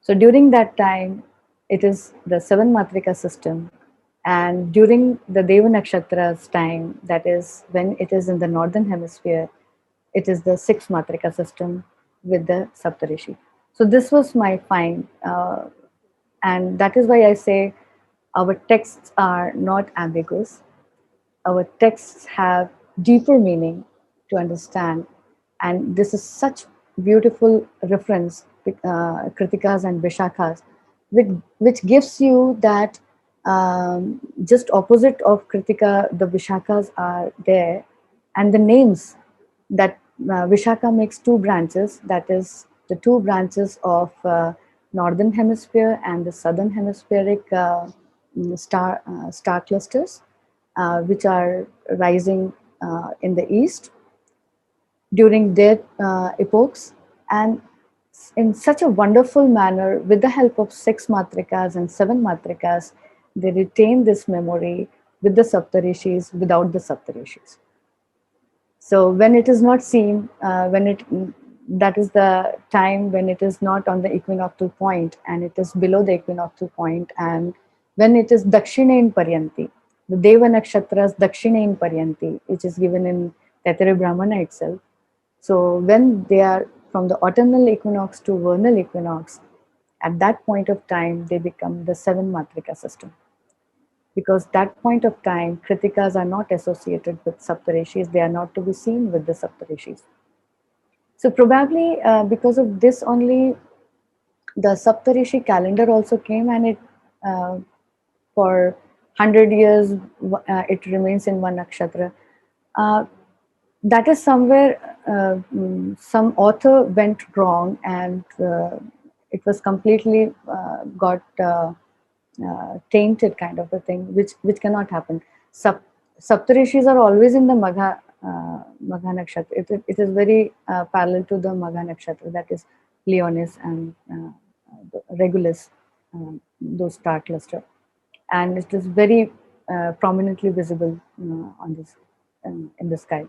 So during that time, it is the 7 matrika system. And during the Deva Nakshatra's time, that is when it is in the northern hemisphere, it is the 6 matrika system with the Saptarishi. So this was my find. And that is why I say our texts are not ambiguous. Our texts have deeper meaning to understand. And this is such beautiful reference, Kritikas and Vishakhas, which gives you that just opposite of Kritika, the Vishakhas are there, and the names that Vishaka makes two branches, that is the two branches of northern hemisphere and the southern hemispheric star clusters, which are rising in the east during their epochs, and in such a wonderful manner with the help of 6 matrikas and 7 matrikas, they retain this memory with the Saptarishis without the Saptarishis. So when it is not seen, when it that is the time when it is not on the equinoctial point and it is below the equinoctial point, and when it is Dakshinain Paryanti, the Deva Nakshatras Dakshinain Paryanti, which is given in Taittiriya Brahmana itself. So when they are from the autumnal equinox to vernal equinox, at that point of time, they become the seven Matrika system. Because that point of time, Kritikas are not associated with Saptarishis, they are not to be seen with the Saptarishis. So probably because of this only, the Saptarishi calendar also came, and it for 100 years it remains in one nakshatra. Uh, that is somewhere some author went wrong, and it was completely got tainted, kind of a thing, which cannot happen. Saptarishis are always in the Magha nakshatra. It is very parallel to the Magha nakshatra, that is Leonis and Regulus, those star cluster, and it is very prominently visible on this in the sky.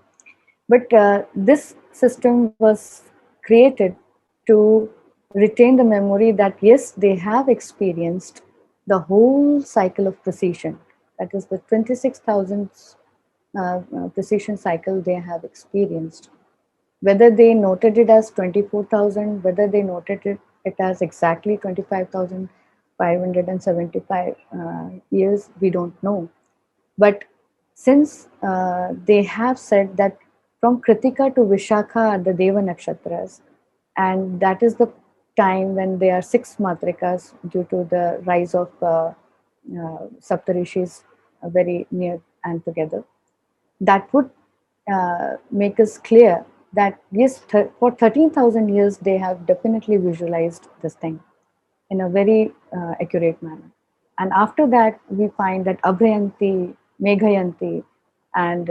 But this system was created to retain the memory that yes, they have experienced the whole cycle of precision. That is the 26,000 precision cycle they have experienced. Whether they noted it as 24,000, whether they noted it as exactly 25,575 years, we don't know. But since they have said that from Kritika to Vishakha are the Deva Nakshatras, and that is the time when there are six Matrikas due to the rise of Saptarishis very near and together, that would make us clear that yes, for 13,000 years they have definitely visualized this thing in a very accurate manner. And after that, we find that Abhrayanti, Meghayanti, and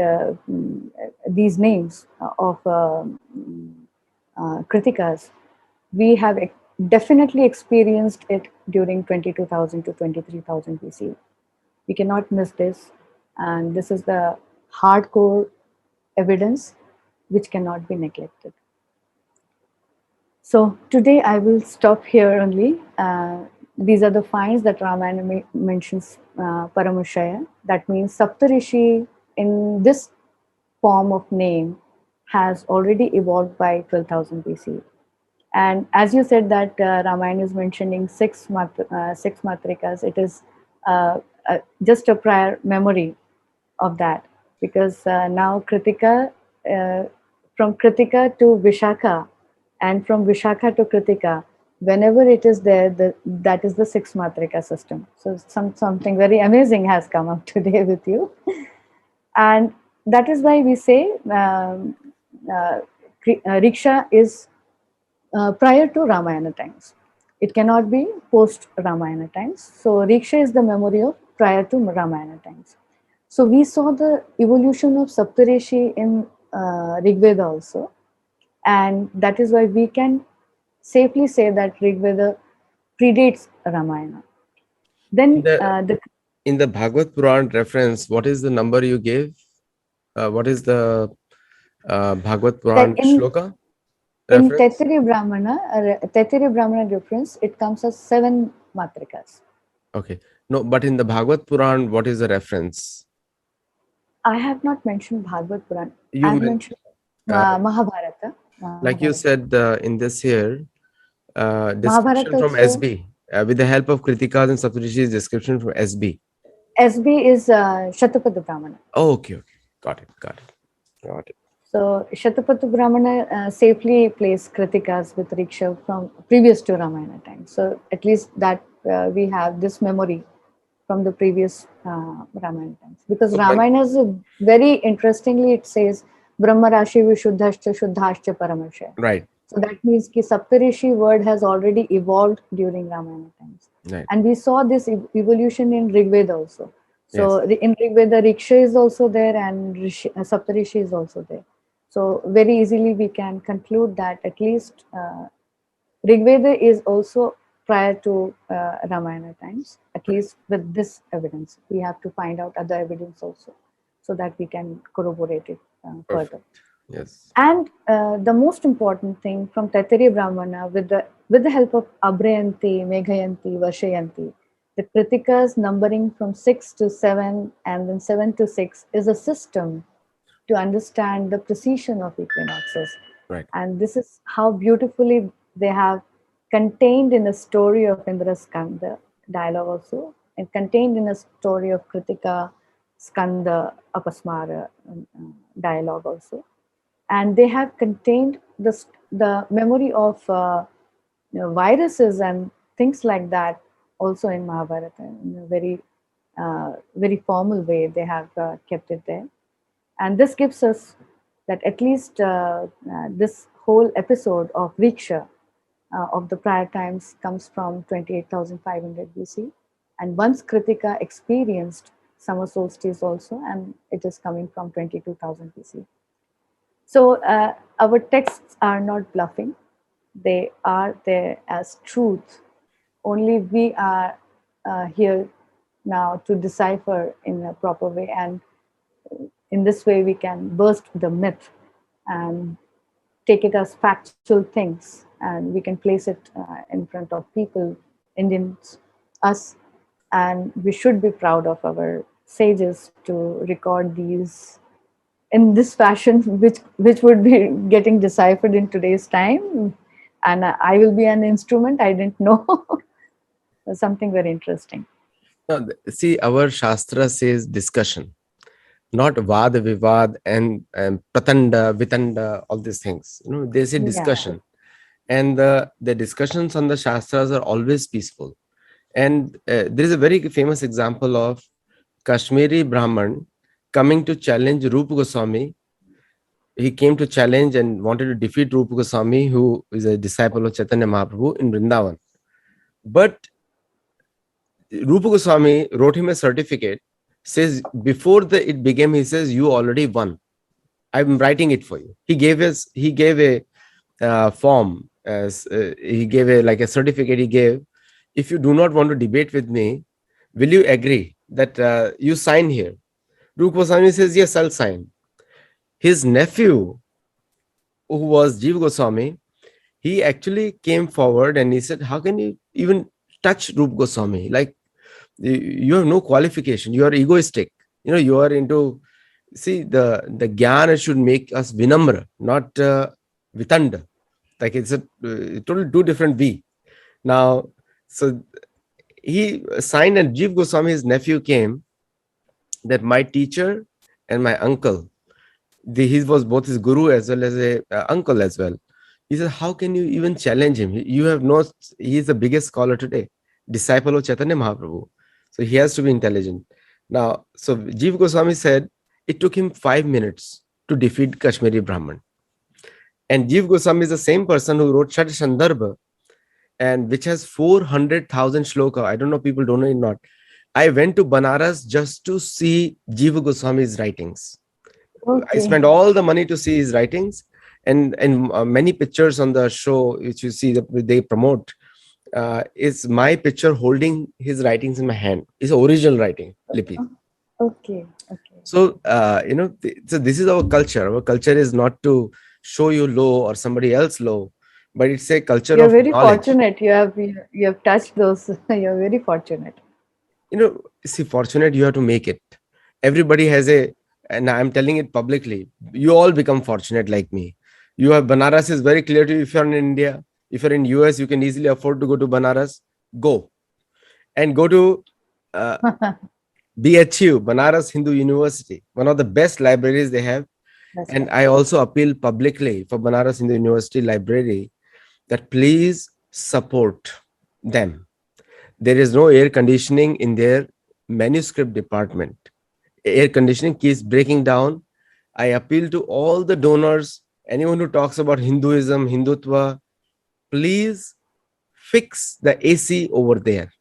these names of Kritikas, we have definitely experienced it during 22,000 to 23,000 BC. We cannot miss this, and this is the hardcore evidence which cannot be neglected. So today I will stop here only. These are the finds that Ramayana mentions Paramushaya. That means Saptarishi in this form of name has already evolved by 12,000 BC. And as you said that Ramayana is mentioning six matrikas, it is just a prior memory of that, because now Kritika, from Kritika to Vishakha, and from Vishakha to Kritika, whenever it is there, that is the six Matrika system. So something very amazing has come up today with you. And that is why we say Riksha is prior to Ramayana times. It cannot be post Ramayana times. So Riksha is the memory of prior to Ramayana times. So we saw the evolution of Saptarishi in Rigveda also, and that is why we can safely say that Rigveda predates Ramayana. Then In the Bhagavad Puran reference, what is the number you gave? What is the Bhagavad Puran shloka in reference? Taittiriya Brahmana reference, it comes as 7 matrikas. Okay. No, but in the Bhagavad Puran, what is the reference? I have not mentioned Bhagavad Puran. You I have mentioned Mahabharata. like you said in this here, description Mahabharata from also. SB. With the help of Kritikas and Saptarishi's description from SB. SB is Shatapada Brahmana. Oh, okay. Got it. So Shatapada Brahmana safely placed Kritikas with Riksha from previous to Ramayana time. So at least that we have this memory from the previous Ramayana times. Because So Ramayana is very interestingly, it says Brahma Rashi Vishuddhascha Shuddhascha Paramashya. right. So that means ki Saptarishi word has already evolved during Ramayana times. Right. And we saw this evolution in Rigveda also. So Yes. in Rigveda, Riksha is also there and Saptarishi is also there. So very easily we can conclude that at least Rigveda is also prior to Ramayana times, at least with this evidence. We have to find out other evidence also so that we can corroborate it further. Yes. And the most important thing from Taittiriya Brahmana, with the help of Abhrayanti, Meghayanti, Varshayanti, The Kritikas numbering from 6 to 7 and then 7 to 6 is a system to understand the precision of equinoxes. Right. And this is how beautifully they have contained in a story of Indra Skanda dialogue also, and contained in a story of Kritika Skanda Apasmara dialogue also. And they have contained the memory of viruses and things like that also in Mahabharata in a very formal way. They have kept it there, and this gives us that at least this whole episode of Riksha of the prior times comes from 28,500 BC, and once Kritika experienced summer solstice also, and it is coming from 22,000 BC. So our texts are not bluffing; they are there as truth. Only we are here now to decipher in a proper way, and in this way we can burst the myth and take it as factual things, and we can place it in front of people, Indians, us, and we should be proud of our sages to record these in this fashion, which would be getting deciphered in today's time. And I will be an instrument. I didn't know. Something very interesting. Now, see, our Shastra says discussion, not Vad, Vivad, and Pratanda, Vitanda, all these things. They say Yeah. discussion. And the discussions on the Shastras are always peaceful. And there is a very famous example of Kashmiri Brahman coming to challenge Rupa Goswami. He came to challenge and wanted to defeat Rupa Goswami, who is a disciple of Chaitanya Mahaprabhu in Vrindavan. But Rupa Goswami wrote him a certificate, says before it began, he says, you already won. I'm writing it for you. He gave a form, he gave a certificate he gave. If you do not want to debate with me, will you agree that you sign here? Rupa Goswami says, yes, I'll sign. His nephew, who was Jiva Goswami, he actually came forward and he said, how can you even touch Rupa Goswami? Like, you have no qualification. You are egoistic. You are into, see, the jnana should make us vinamra, not vitanda. Like, it's a totally two different V. Now, so he signed, and Jiva Goswami, his nephew, came, that my teacher and my uncle, he was both his guru as well as a uncle as well. He said, how can you even challenge him? You have no, he is the biggest scholar today, disciple of Chaitanya Mahaprabhu. So he has to be intelligent. Now, so Jiva Goswami said it took him 5 minutes to defeat Kashmiri Brahman. And Jiva Goswami is the same person who wrote Shat Sandarbha, and which has 400,000 shloka. I don't know, people don't know it or not. I went to Banaras just to see Jiva Goswami's writings. I Okay. spent all the money to see his writings, and many pictures on the show which you see that they promote is my picture holding his writings in my hand. It's original writing, Lipi. Okay. Okay. So so this is our culture. Our culture is not to show you low or somebody else low, but it's a culture You're of very knowledge. fortunate. You have touched those. You're very fortunate. See, fortunate, you have to make it. Everybody has and I'm telling it publicly, you all become fortunate like me. You have Banaras is very clear to you. If you're in India, if you're in US, you can easily afford to go to Banaras. Go and go to BHU, Banaras Hindu University, one of the best libraries they have. That's And right. I also appeal publicly for Banaras Hindu University Library that please support them. There is no air conditioning in their manuscript department. Air conditioning keeps breaking down. I appeal to all the donors, anyone who talks about Hinduism, Hindutva, please fix the AC over there.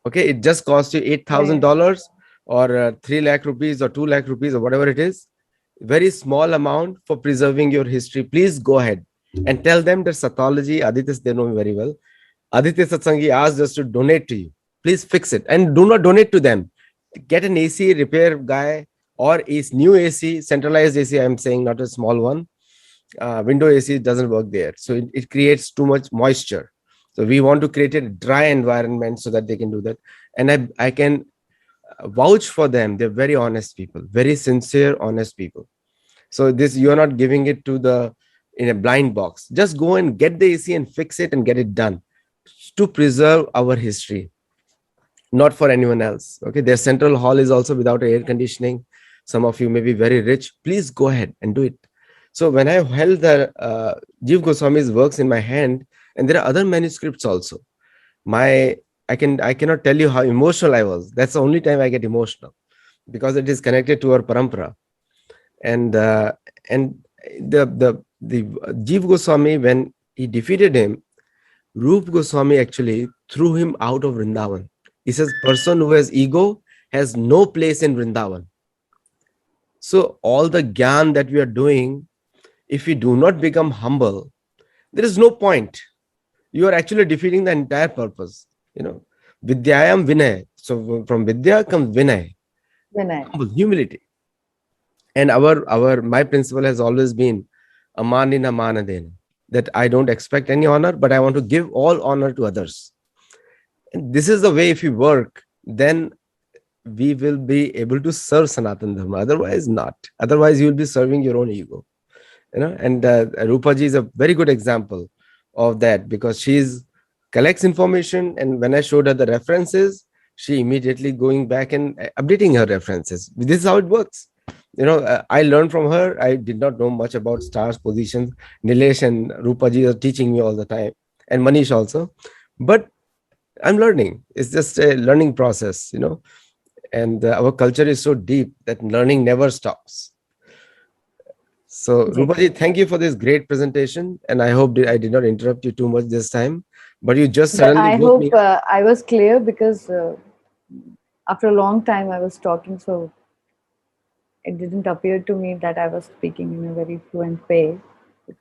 Okay, it just costs you $8,000 or 3 lakh rupees or 2 lakh rupees or whatever it is. Very small amount for preserving your history. Please go ahead and tell them that Sathology, Aditya, they know me very well. Aditya Satsangi asked us to donate to you. Please fix it, and do not donate to them. Get an AC repair guy or is new AC, centralized AC. I'm saying not a small one. Window AC doesn't work there, so it creates too much moisture. So we want to create a dry environment so that they can do that. And I can vouch for them. They're very honest people, very sincere, honest people. So this, you're not giving it to the in a blind box. Just go and get the AC and fix it and get it done to preserve our history, not for anyone else. Okay, their central hall is also without air conditioning. Some of you may be very rich. Please go ahead and do it. So when I held the Jeev Goswami's works in my hand, and there are other manuscripts also, my I cannot tell you how emotional I was. That's the only time I get emotional, because it is connected to our parampara. And the Jeev Goswami, when he defeated him, Rup Goswami actually threw him out of Vrindavan. He says, person who has ego has no place in Vrindavan. So all the gyan that we are doing, if we do not become humble, there is no point. You are actually defeating the entire purpose. Vidyayam Vinay. So from Vidya comes Vinay, Vinay. humble, humility. And my principle has always been amanina manadena, that I don't expect any honor, but I want to give all honor to others. And this is the way, if you work, then we will be able to serve Sanatana Dharma. Otherwise, not. Otherwise, you will be serving your own ego. And Rupaji is a very good example of that, because she's collects information, and when I showed her the references, she immediately going back and updating her references. This is how it works. I learned from her. I did not know much about stars positions. Nilesh and Rupaji are teaching me all the time, and Manish also. But I'm learning. It's just a learning process, and our culture is so deep that learning never stops. So, Yes. Rupaji, thank you for this great presentation, and I hope I did not interrupt you too much this time. But you just But suddenly I woke me hope I was clear, because after a long time I was talking, so it didn't appear to me that I was speaking in a very fluent way.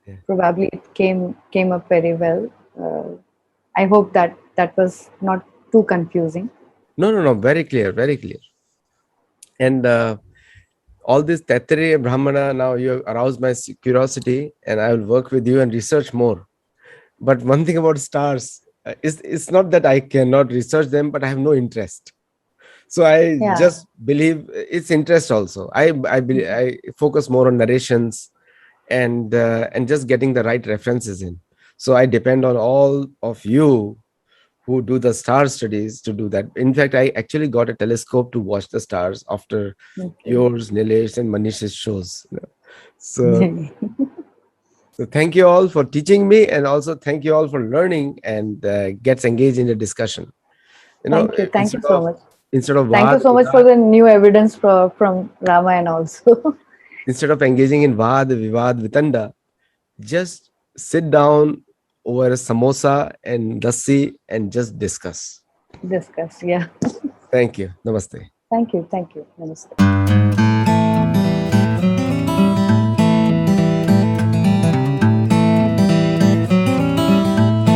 Yeah. Probably it came up very well. I hope that was not too confusing. No. Very clear, very clear. And all this Taittiriya Brahmana, now you have aroused my curiosity, and I will work with you and research more. But one thing about stars, it's not that I cannot research them, but I have no interest. So I Yeah. just believe it's interest also. I focus more on narrations and just getting the right references in. So I depend on all of you who do the star studies to do that. In fact, I actually got a telescope to watch the stars after Okay. yours, Nilesh, and Manish's shows. So, so thank you all for teaching me, and also thank you all for learning and gets engaged in the discussion. Thank you. Thank you so much. Instead of Thank you Vad so much for Vivad, the new evidence from Ramayana also. instead of engaging in Vad Vivad Vitanda, just sit down over a samosa and lassi and just discuss. Discuss. Yeah. Thank you. Namaste. Thank you. Thank you. Namaste.